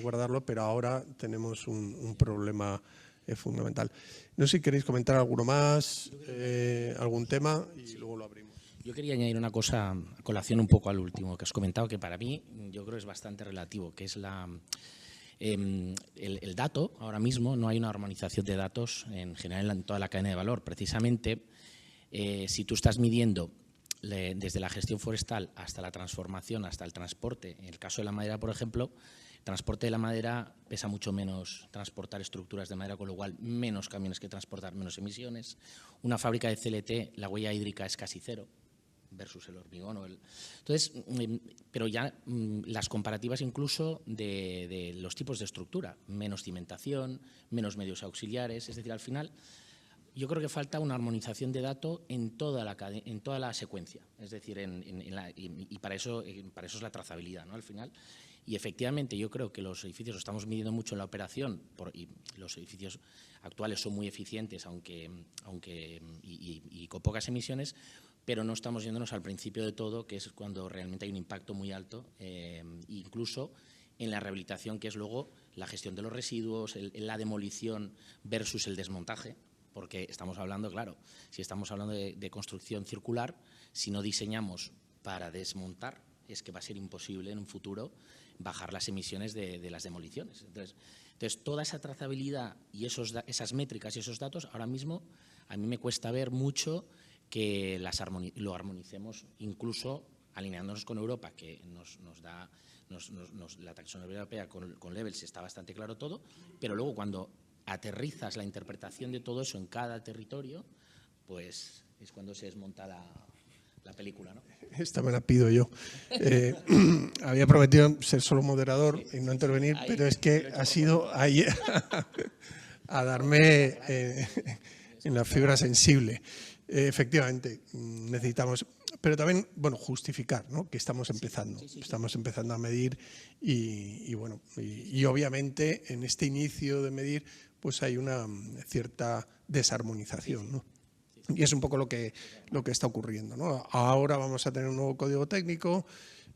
guardarlo, pero ahora tenemos un problema fundamental. No sé si queréis comentar alguno más, algún tema, y luego lo abrimos. Yo quería añadir una cosa a colación un poco al último que has comentado, que para mí yo creo es bastante relativo, que es el dato. Ahora mismo no hay una armonización de datos en general en toda la cadena de valor. Precisamente, si tú estás midiendo desde la gestión forestal hasta la transformación, hasta el transporte, en el caso de la madera, por ejemplo, transporte de la madera pesa mucho menos transportar estructuras de madera, con lo cual menos camiones que transportar, menos emisiones. Una fábrica de CLT, la huella hídrica es casi cero versus el hormigón. Entonces, pero ya las comparativas incluso de los tipos de estructura, menos cimentación, menos medios auxiliares, es decir, al final yo creo que falta una armonización de datos en toda la secuencia, es decir, y para eso es la trazabilidad, ¿no? Al final. Y efectivamente yo creo que los edificios lo estamos midiendo mucho en la operación y los edificios actuales son muy eficientes y con pocas emisiones, pero no estamos yéndonos al principio de todo, que es cuando realmente hay un impacto muy alto, incluso en la rehabilitación, que es luego la gestión de los residuos, la demolición versus el desmontaje, porque estamos hablando, claro, si estamos hablando de construcción circular, si no diseñamos para desmontar, es que va a ser imposible en un futuro bajar las emisiones de las demoliciones. Entonces, toda esa trazabilidad y esas métricas y esos datos, ahora mismo a mí me cuesta ver mucho que lo armonicemos, incluso alineándonos con Europa, que nos da la taxonomía europea con Levels, está bastante claro todo, pero luego cuando aterrizas la interpretación de todo eso en cada territorio, pues es cuando se desmonta la película, ¿no? Esta me la pido yo. Había prometido ser solo moderador y no intervenir, pero es que ha sido ahí a darme en la fibra sensible. Efectivamente, necesitamos, pero también, bueno, justificar, ¿no? Que estamos empezando. Estamos empezando a medir y bueno, y obviamente en este inicio de medir pues hay una cierta desarmonización, ¿no? Y es un poco lo que está ocurriendo, ¿no? Ahora vamos a tener un nuevo código técnico,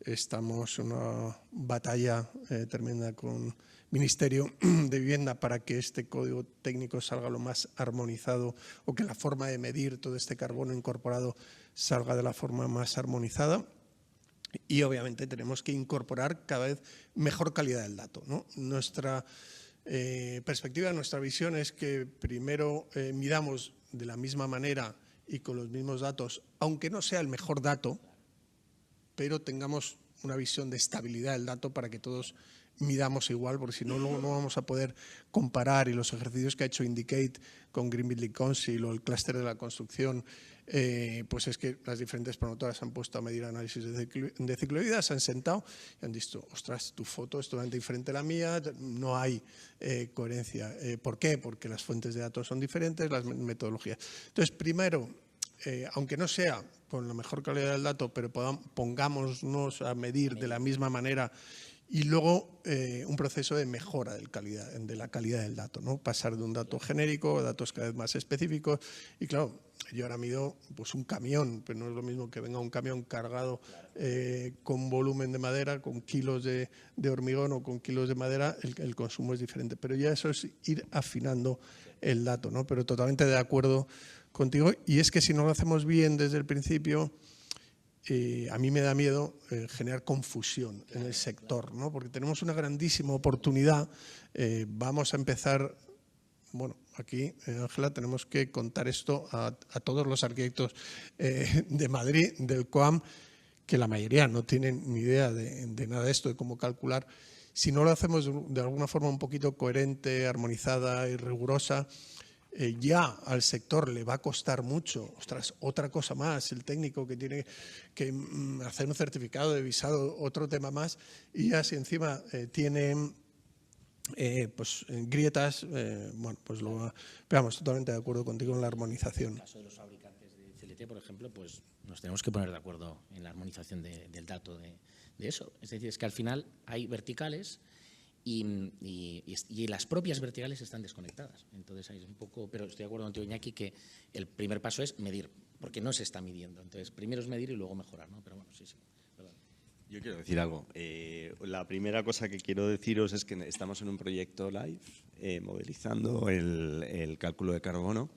estamos en una batalla tremenda con el Ministerio de Vivienda para que este código técnico salga lo más armonizado, o que la forma de medir todo este carbono incorporado salga de la forma más armonizada. Y obviamente tenemos que incorporar cada vez mejor calidad del dato, ¿no? Nuestra perspectiva, nuestra visión es que primero midamos de la misma manera y con los mismos datos, aunque no sea el mejor dato, pero tengamos una visión de estabilidad del dato para que todos midamos igual, porque si no, luego no vamos a poder comparar, y los ejercicios que ha hecho Indicate con Green Building Council o el clúster de la construcción, pues es que las diferentes promotoras han puesto a medir análisis de ciclo de vida, se han sentado y han dicho, ostras, tu foto es totalmente diferente a la mía, no hay coherencia. ¿Por qué? Porque las fuentes de datos son diferentes, las metodologías. Entonces, primero, aunque no sea con la mejor calidad del dato, pero pongámonos a medir de la misma manera, y luego un proceso de mejora de la calidad del dato, ¿no? Pasar de un dato genérico a datos cada vez más específicos. Y claro, yo ahora mido pues, un camión, pero no es lo mismo que venga un camión cargado con volumen de madera, con kilos de hormigón o con kilos de madera, el consumo es diferente. Pero ya eso es ir afinando el dato, ¿no? Pero totalmente de acuerdo contigo. Y es que si no lo hacemos bien desde el principio, a mí me da miedo generar confusión en el sector, ¿no? Porque tenemos una grandísima oportunidad. Vamos a empezar, bueno, aquí, Ángela, tenemos que contar esto a todos los arquitectos de Madrid, del COAM, que la mayoría no tienen ni idea de nada de esto, de cómo calcular. Si no lo hacemos de alguna forma un poquito coherente, armonizada y rigurosa, ya al sector le va a costar mucho. Ostras, otra cosa más, el técnico que tiene que hacer un certificado de visado, otro tema más, y ya si encima tiene pues grietas, bueno, pues pero vamos, totalmente de acuerdo contigo en la armonización. En el caso de los fabricantes de CLT, por ejemplo, pues nos tenemos que poner de acuerdo en la armonización del dato de eso. Es decir, es que al final hay verticales y las propias verticales están desconectadas. Entonces, ahí es un poco, pero estoy de acuerdo contigo, Iñaki, que el primer paso es medir, porque no se está midiendo. Entonces, primero es medir y luego mejorar, ¿no? Pero bueno, sí. Perdón. Yo quiero decir algo. La primera cosa que quiero deciros es que estamos en un proyecto live modelizando el cálculo de carbono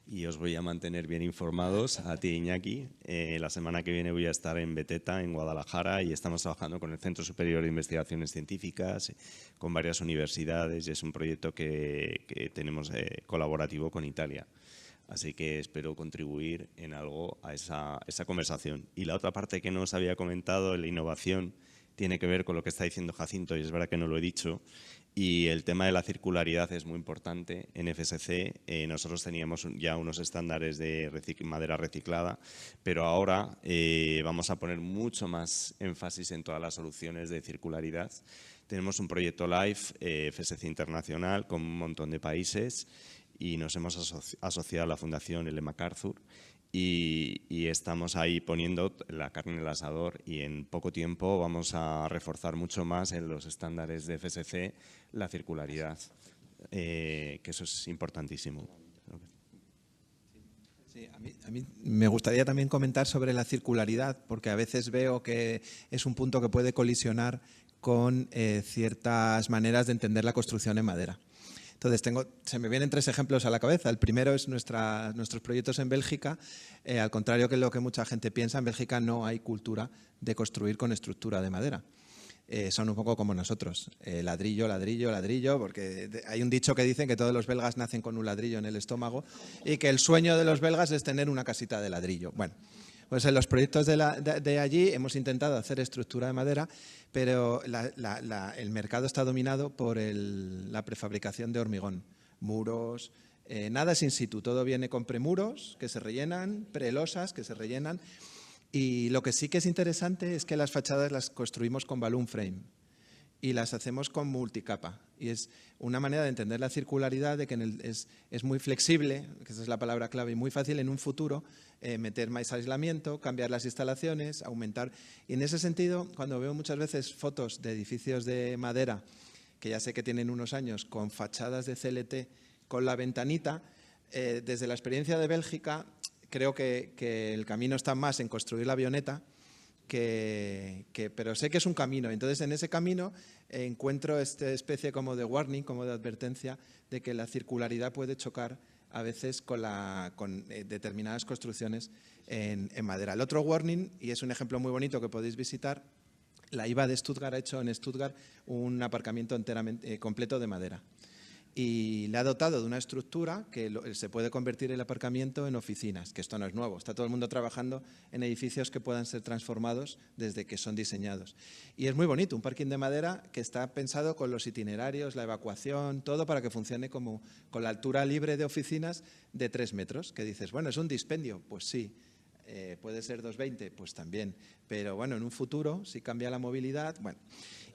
y os voy a mantener bien informados a ti, Iñaki. La semana que viene voy a estar en Beteta, en Guadalajara, y estamos trabajando con el Centro Superior de Investigaciones Científicas, con varias universidades, y es un proyecto que tenemos colaborativo con Italia. Así que espero contribuir en algo a esa conversación. Y la otra parte que no os había comentado, la innovación, tiene que ver con lo que está diciendo Jacinto, y es verdad que no lo he dicho, y el tema de la circularidad es muy importante. En FSC nosotros teníamos ya unos estándares de madera reciclada, pero ahora vamos a poner mucho más énfasis en todas las soluciones de circularidad. Tenemos un proyecto live, FSC Internacional, con un montón de países, y nos hemos asociado a la Fundación Ellen MacArthur y estamos ahí poniendo la carne en el asador, y en poco tiempo vamos a reforzar mucho más en los estándares de FSC la circularidad, que eso es importantísimo. Sí, a mí me gustaría también comentar sobre la circularidad, porque a veces veo que es un punto que puede colisionar con ciertas maneras de entender la construcción en madera. Entonces, se me vienen 3 ejemplos a la cabeza. El primero es nuestros proyectos en Bélgica. Al contrario que lo que mucha gente piensa, en Bélgica no hay cultura de construir con estructura de madera. Son un poco como nosotros, ladrillo, ladrillo, ladrillo, porque hay un dicho que dicen que todos los belgas nacen con un ladrillo en el estómago y que el sueño de los belgas es tener una casita de ladrillo. Bueno, pues en los proyectos de allí hemos intentado hacer estructura de madera, pero el mercado está dominado por la prefabricación de hormigón, muros, nada es in situ, todo viene con premuros que se rellenan, prelosas que se rellenan, y lo que sí que es interesante es que las fachadas las construimos con balloon frame y las hacemos con multicapa, y es una manera de entender la circularidad, de que es muy flexible, que esa es la palabra clave, y muy fácil en un futuro meter más aislamiento, cambiar las instalaciones, aumentar. Y en ese sentido, cuando veo muchas veces fotos de edificios de madera, que ya sé que tienen unos años, con fachadas de CLT, con la ventanita, desde la experiencia de Bélgica, creo que el camino está más en construir la avioneta, pero sé que es un camino. Entonces, en ese camino encuentro esta especie como de warning, como de advertencia, de que la circularidad puede chocar a veces con determinadas construcciones en madera. El otro warning, y es un ejemplo muy bonito que podéis visitar, la IVA de Stuttgart ha hecho en Stuttgart un aparcamiento enteramente completo de madera. y le ha dotado de una estructura que se puede convertir el aparcamiento en oficinas, que esto no es nuevo. Está todo el mundo trabajando en edificios que puedan ser transformados desde que son diseñados. Y es muy bonito, un parking de madera que está pensado con los itinerarios, la evacuación, todo para que funcione como con la altura libre de oficinas de 3 metros, que dices, bueno, ¿es un dispendio? Pues sí. ¿Puede ser 2,20? Pues también. Pero bueno, en un futuro, si cambia la movilidad, bueno.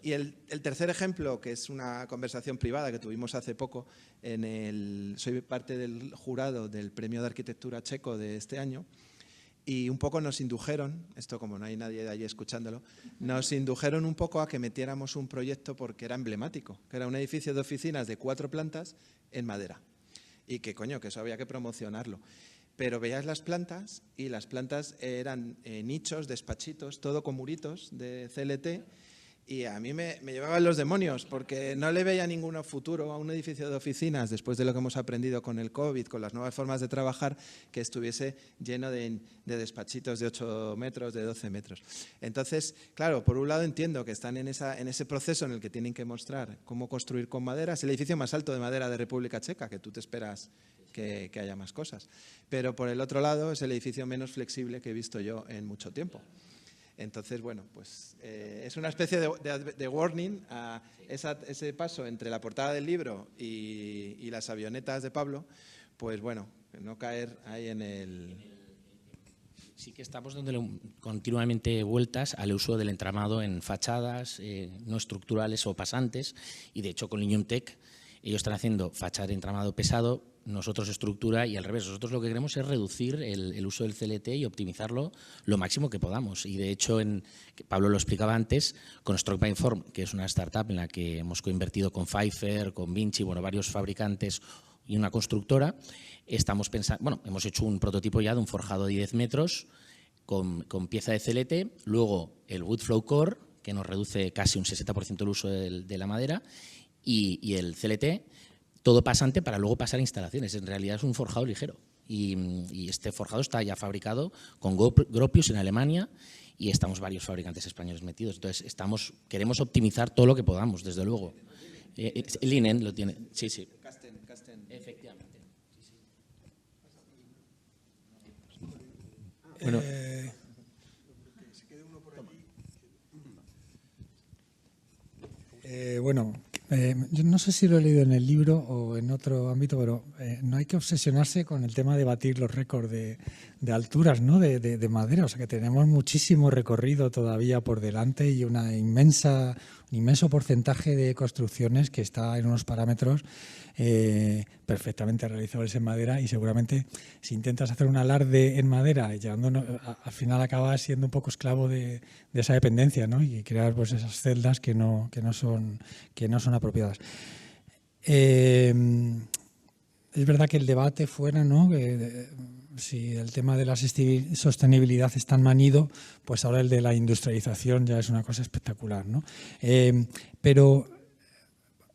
Y el tercer ejemplo, que es una conversación privada que tuvimos hace poco, soy parte del jurado del Premio de Arquitectura Checo de este año, y un poco nos indujeron, esto como no hay nadie de allí escuchándolo, nos indujeron un poco a que metiéramos un proyecto porque era emblemático, que era un edificio de oficinas de 4 plantas en madera. Y que coño, que eso había que promocionarlo. Pero veías las plantas y las plantas eran nichos, despachitos, todo con muritos de CLT, y a mí me llevaban los demonios porque no le veía ningún futuro a un edificio de oficinas, después de lo que hemos aprendido con el COVID, con las nuevas formas de trabajar, que estuviese lleno de despachitos de 8 metros, de 12 metros. Entonces, claro, por un lado entiendo que están en ese proceso en el que tienen que mostrar cómo construir con madera. Es el edificio más alto de madera de República Checa, que tú te esperas que haya más cosas. Pero por el otro lado es el edificio menos flexible que he visto yo en mucho tiempo. Entonces, bueno, pues es una especie de warning a ese paso entre la portada del libro y las avionetas de Pablo, pues bueno, no caer ahí en el... Sí que estamos dándole continuamente vueltas al uso del entramado en fachadas no estructurales o pasantes, y de hecho con Linium Tech ellos están haciendo fachada de entramado pesado, nosotros estructura, y al revés. Nosotros lo que queremos es reducir el uso del CLT y optimizarlo lo máximo que podamos. Y de hecho, Pablo lo explicaba antes, con Stroke by Inform, que es una startup en la que hemos coinvertido con Pfeiffer, con Vinci, bueno, varios fabricantes y una constructora, estamos pensando, bueno, hemos hecho un prototipo ya de un forjado de 10 metros con pieza de CLT, luego el Wood Flow Core, que nos reduce casi un 60% el uso de la madera, y el CLT, todo pasante para luego pasar a instalaciones. En realidad es un forjado ligero y este forjado está ya fabricado con Gropius en Alemania y estamos varios fabricantes españoles metidos. Entonces queremos optimizar todo lo que podamos, desde luego. Linen lo tiene, sí, sí. Casten. Efectivamente. Bueno, yo no sé si lo he leído en el libro o en otro ámbito, pero no hay que obsesionarse con el tema de batir los récords de alturas, ¿no? de madera. O sea que tenemos muchísimo recorrido todavía por delante y un inmenso porcentaje de construcciones que está en unos parámetros perfectamente realizables en madera, y seguramente si intentas hacer un alarde en madera, al final acabas siendo un poco esclavo de esa dependencia, ¿no? Y crear pues esas celdas que no son apropiadas. Es verdad que el debate fuera, ¿no? Si el tema de la sostenibilidad es tan manido, pues ahora el de la industrialización ya es una cosa espectacular, ¿no? Pero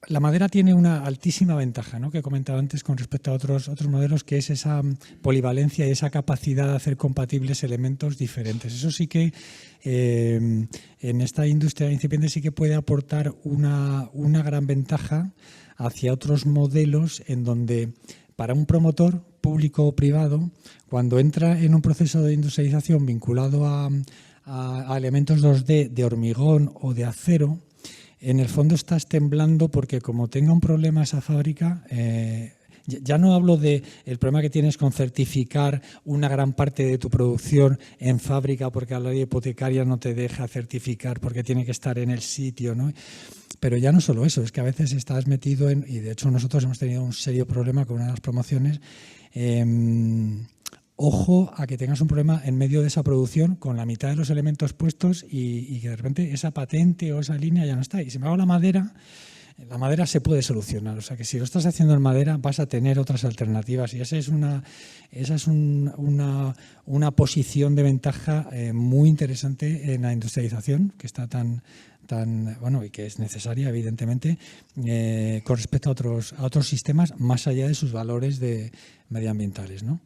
la madera tiene una altísima ventaja, ¿no? Que he comentado antes con respecto a otros modelos, que es esa polivalencia y esa capacidad de hacer compatibles elementos diferentes. Eso sí que en esta industria incipiente sí que puede aportar una gran ventaja hacia otros modelos en donde para un promotor público o privado, cuando entra en un proceso de industrialización vinculado a elementos 2D de hormigón o de acero, en el fondo estás temblando porque como tenga un problema esa fábrica, ya no hablo del problema que tienes con certificar una gran parte de tu producción en fábrica porque la ley hipotecaria no te deja certificar porque tiene que estar en el sitio, ¿no? Pero ya no solo eso, es que a veces estás metido y de hecho nosotros hemos tenido un serio problema con una de las promociones. Ojo a que tengas un problema en medio de esa producción con la mitad de los elementos puestos y que de repente esa patente o esa línea ya no está. Y sin embargo la madera se puede solucionar. O sea que si lo estás haciendo en madera vas a tener otras alternativas y esa es una posición de ventaja muy interesante en la industrialización, que está tan bueno y que es necesaria evidentemente con respecto a otros sistemas más allá de sus valores medioambientales, ¿no?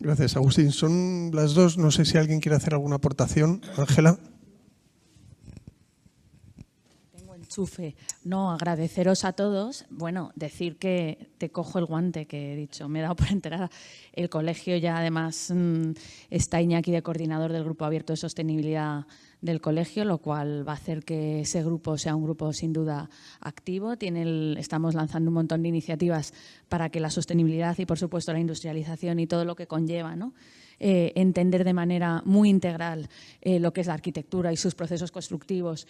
Gracias, Agustín. Son las 2. No sé si alguien quiere hacer alguna aportación. Ángela. Tengo enchufe. No, agradeceros a todos. Bueno, decir que te cojo el guante que he dicho, me he dado por enterada. El colegio ya además está Iñaki de coordinador del Grupo Abierto de Sostenibilidad del colegio, lo cual va a hacer que ese grupo sea un grupo sin duda activo. Estamos lanzando un montón de iniciativas para que la sostenibilidad y, por supuesto, la industrialización y todo lo que conlleva, ¿no? Entender de manera muy integral lo que es la arquitectura y sus procesos constructivos,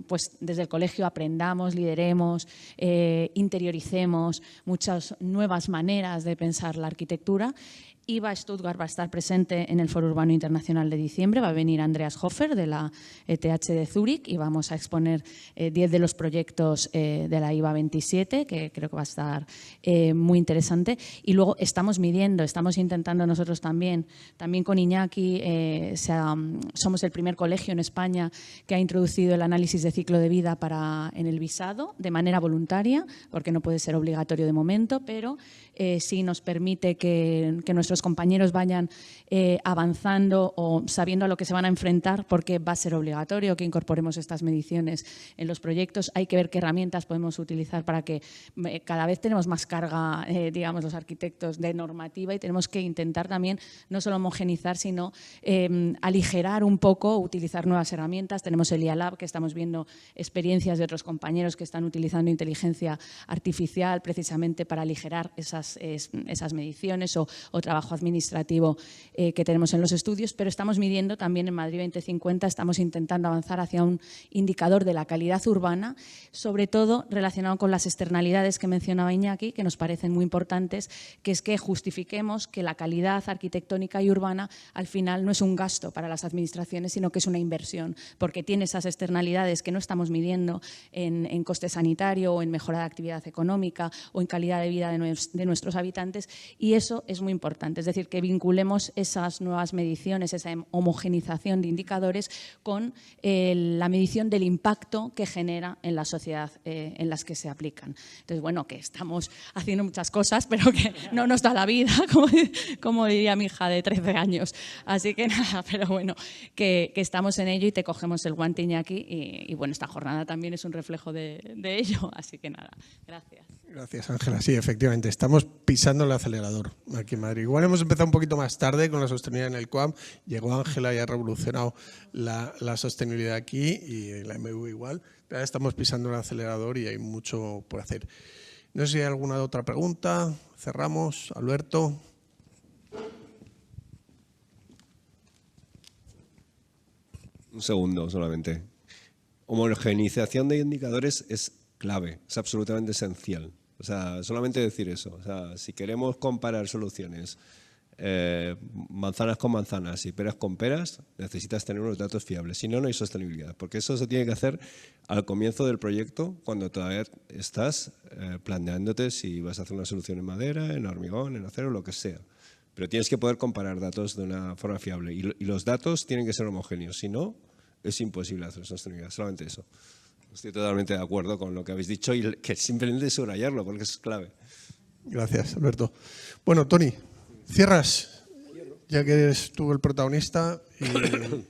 pues desde el colegio aprendamos, lideremos, interioricemos muchas nuevas maneras de pensar la arquitectura. IVA Stuttgart va a estar presente en el Foro Urbano Internacional de diciembre, va a venir Andreas Hofer de la ETH de Zúrich y vamos a exponer 10 de los proyectos de la IVA 27, que creo que va a estar muy interesante. Y luego estamos midiendo, estamos intentando nosotros también con Iñaki, somos el primer colegio en España que ha introducido el análisis de ciclo de vida en el visado de manera voluntaria, porque no puede ser obligatorio de momento, pero sí nos permite que nuestros compañeros vayan avanzando o sabiendo a lo que se van a enfrentar, porque va a ser obligatorio que incorporemos estas mediciones en los proyectos. Hay que ver qué herramientas podemos utilizar para que cada vez tenemos más carga, digamos, los arquitectos de normativa, y tenemos que intentar también no solo homogenizar, sino aligerar un poco, utilizar nuevas herramientas. Tenemos el IA Lab, que estamos viendo experiencias de otros compañeros que están utilizando inteligencia artificial precisamente para aligerar esas mediciones o trabajo administrativo que tenemos en los estudios, pero estamos midiendo también en Madrid 2050, estamos intentando avanzar hacia un indicador de la calidad urbana, sobre todo relacionado con las externalidades que mencionaba Iñaki, que nos parecen muy importantes, que es que justifiquemos que la calidad arquitectónica y urbana al final no es un gasto para las administraciones, sino que es una inversión, porque tiene esas externalidades que no estamos midiendo en coste sanitario o en mejora de actividad económica o en calidad de vida de nuestros habitantes, y eso es muy importante. Es decir, que vinculemos esas nuevas mediciones, esa homogenización de indicadores con la medición del impacto que genera en la sociedad en las que se aplican. Entonces, bueno, que estamos haciendo muchas cosas, pero que no nos da la vida, como diría mi hija de 13 años. Así que nada, pero bueno, que estamos en ello y te cogemos el guante, Iñaki, y bueno, esta jornada también es un reflejo de ello. Así que nada, gracias. Gracias, Ángela. Sí, efectivamente, estamos pisando el acelerador aquí en Madrid. Igual hemos empezado un poquito más tarde con la sostenibilidad en el COAM. Llegó Ángela y ha revolucionado la sostenibilidad aquí, y la MV igual. Pero ahora estamos pisando el acelerador y hay mucho por hacer. No sé si hay alguna otra pregunta. Cerramos. Alberto. Un segundo solamente. Homogeneización de indicadores es clave, es absolutamente esencial. O sea, solamente decir eso. O sea, si queremos comparar soluciones, manzanas con manzanas y peras con peras, necesitas tener unos datos fiables. Si no, no hay sostenibilidad. Porque eso se tiene que hacer al comienzo del proyecto, cuando todavía estás planteándote si vas a hacer una solución en madera, en hormigón, en acero, lo que sea. Pero tienes que poder comparar datos de una forma fiable. Y los datos tienen que ser homogéneos. Si no, es imposible hacer sostenibilidad. Solamente eso. Estoy totalmente de acuerdo con lo que habéis dicho y que simplemente subrayarlo, porque eso es clave. Gracias, Alberto. Bueno, Toni, cierras, ya que eres tú el protagonista,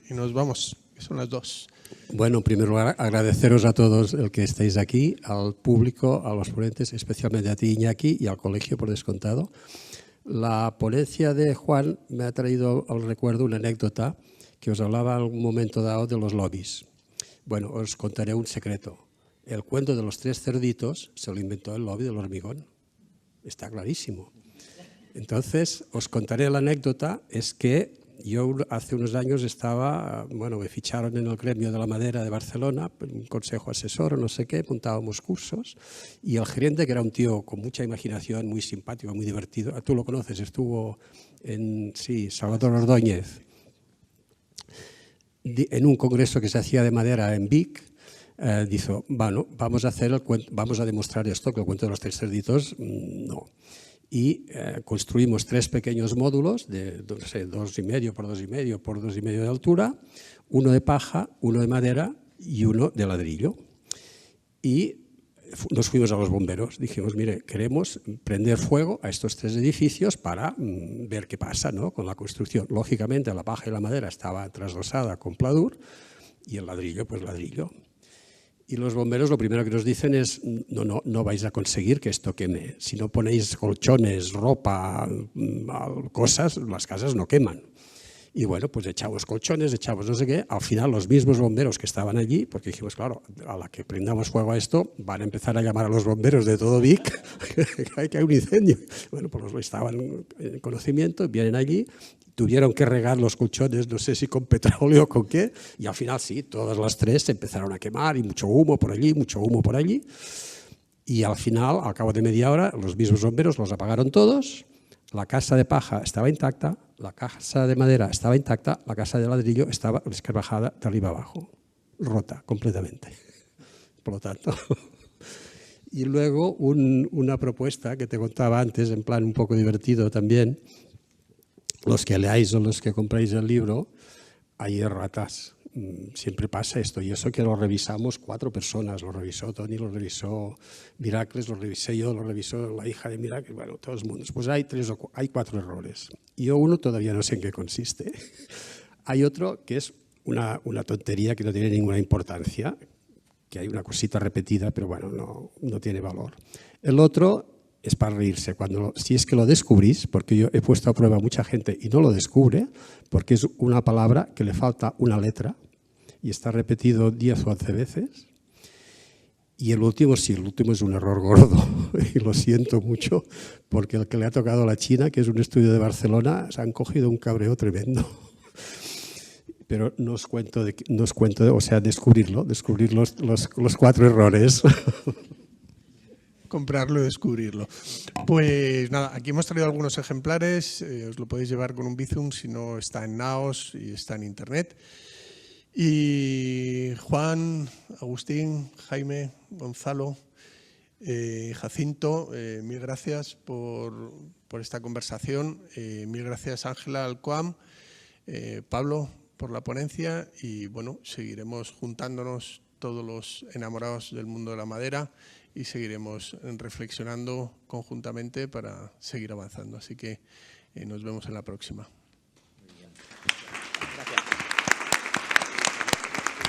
y nos vamos, que son las 2. Bueno, en primer lugar, agradeceros a todos el que estáis aquí, al público, a los ponentes, especialmente a ti, Iñaki, y al colegio, por descontado. La ponencia de Juan me ha traído al recuerdo una anécdota que os hablaba en algún momento dado de los lobbies. Bueno, os contaré un secreto. El cuento de los 3 cerditos se lo inventó el lobby del hormigón. Está clarísimo. Entonces, os contaré la anécdota. Es que yo hace unos años me ficharon en el gremio de la madera de Barcelona, un consejo asesor, no sé qué, montábamos cursos, y el gerente, que era un tío con mucha imaginación, muy simpático, muy divertido, tú lo conoces, estuvo en, sí, Salvador Ordóñez, en un congreso que se hacía de madera en Vic, dijo, bueno, vamos a demostrar esto, que el cuento de los 3 cerditos, no. Y construimos 3 pequeños módulos de, no sé, 2,5 por 2,5 por 2,5 de altura, uno de paja, uno de madera y uno de ladrillo. Y nos fuimos a los bomberos, dijimos, mire, queremos prender fuego a estos 3 edificios para ver qué pasa, ¿no?, con la construcción. Lógicamente la paja y la madera estaba trasdosada con pladur y el ladrillo, pues ladrillo. Y los bomberos lo primero que nos dicen es, no vais a conseguir que esto queme. Si no ponéis colchones, ropa, cosas, las casas no queman. Y bueno, pues echamos colchones, echamos no sé qué. Al final los mismos bomberos que estaban allí, porque dijimos, claro, a la que prendamos fuego a esto, van a empezar a llamar a los bomberos de todo Vic, que hay un incendio. Bueno, pues estaban en conocimiento, vienen allí, tuvieron que regar los colchones, no sé si con petróleo o con qué, y al final sí, todas las tres se empezaron a quemar y mucho humo por allí, mucho humo por allí. Y al final, al cabo de media hora, los mismos bomberos los apagaron todos. La casa de paja estaba intacta, la casa de madera estaba intacta, la casa de ladrillo estaba escarabajada de arriba abajo, rota completamente. Por lo tanto, y luego una propuesta que te contaba antes, en plan un poco divertido también, los que leáis o los que compráis el libro, hay ratas. Siempre pasa esto, y eso que lo revisamos 4 personas, lo revisó Toni, lo revisó Miracles, lo revisé yo, lo revisó la hija de Miracles, bueno, todos los mundos. Pues hay 4 errores. Y yo uno todavía no sé en qué consiste. Hay otro que es una tontería que no tiene ninguna importancia, que hay una cosita repetida, pero bueno, no tiene valor. El otro es para reírse. Si es que lo descubrís, porque yo he puesto a prueba a mucha gente y no lo descubre, porque es una palabra que le falta una letra y está repetido 10 o 11 veces. Y el último, sí, el último es un error gordo y lo siento mucho, porque el que le ha tocado a la China, que es un estudio de Barcelona, se han cogido un cabreo tremendo. Pero no os cuento, o sea, descubrir los 4 errores. Comprarlo y descubrirlo. Pues nada, aquí hemos traído algunos ejemplares, os lo podéis llevar con un Bizum si no está en Naos y está en internet. Y Juan, Agustín, Jaime, Gonzalo, Jacinto, mil gracias por esta conversación, mil gracias Ángela Alcoam, Pablo por la ponencia y bueno, seguiremos juntándonos todos los enamorados del mundo de la madera y seguiremos reflexionando conjuntamente para seguir avanzando. Así que nos vemos en la próxima.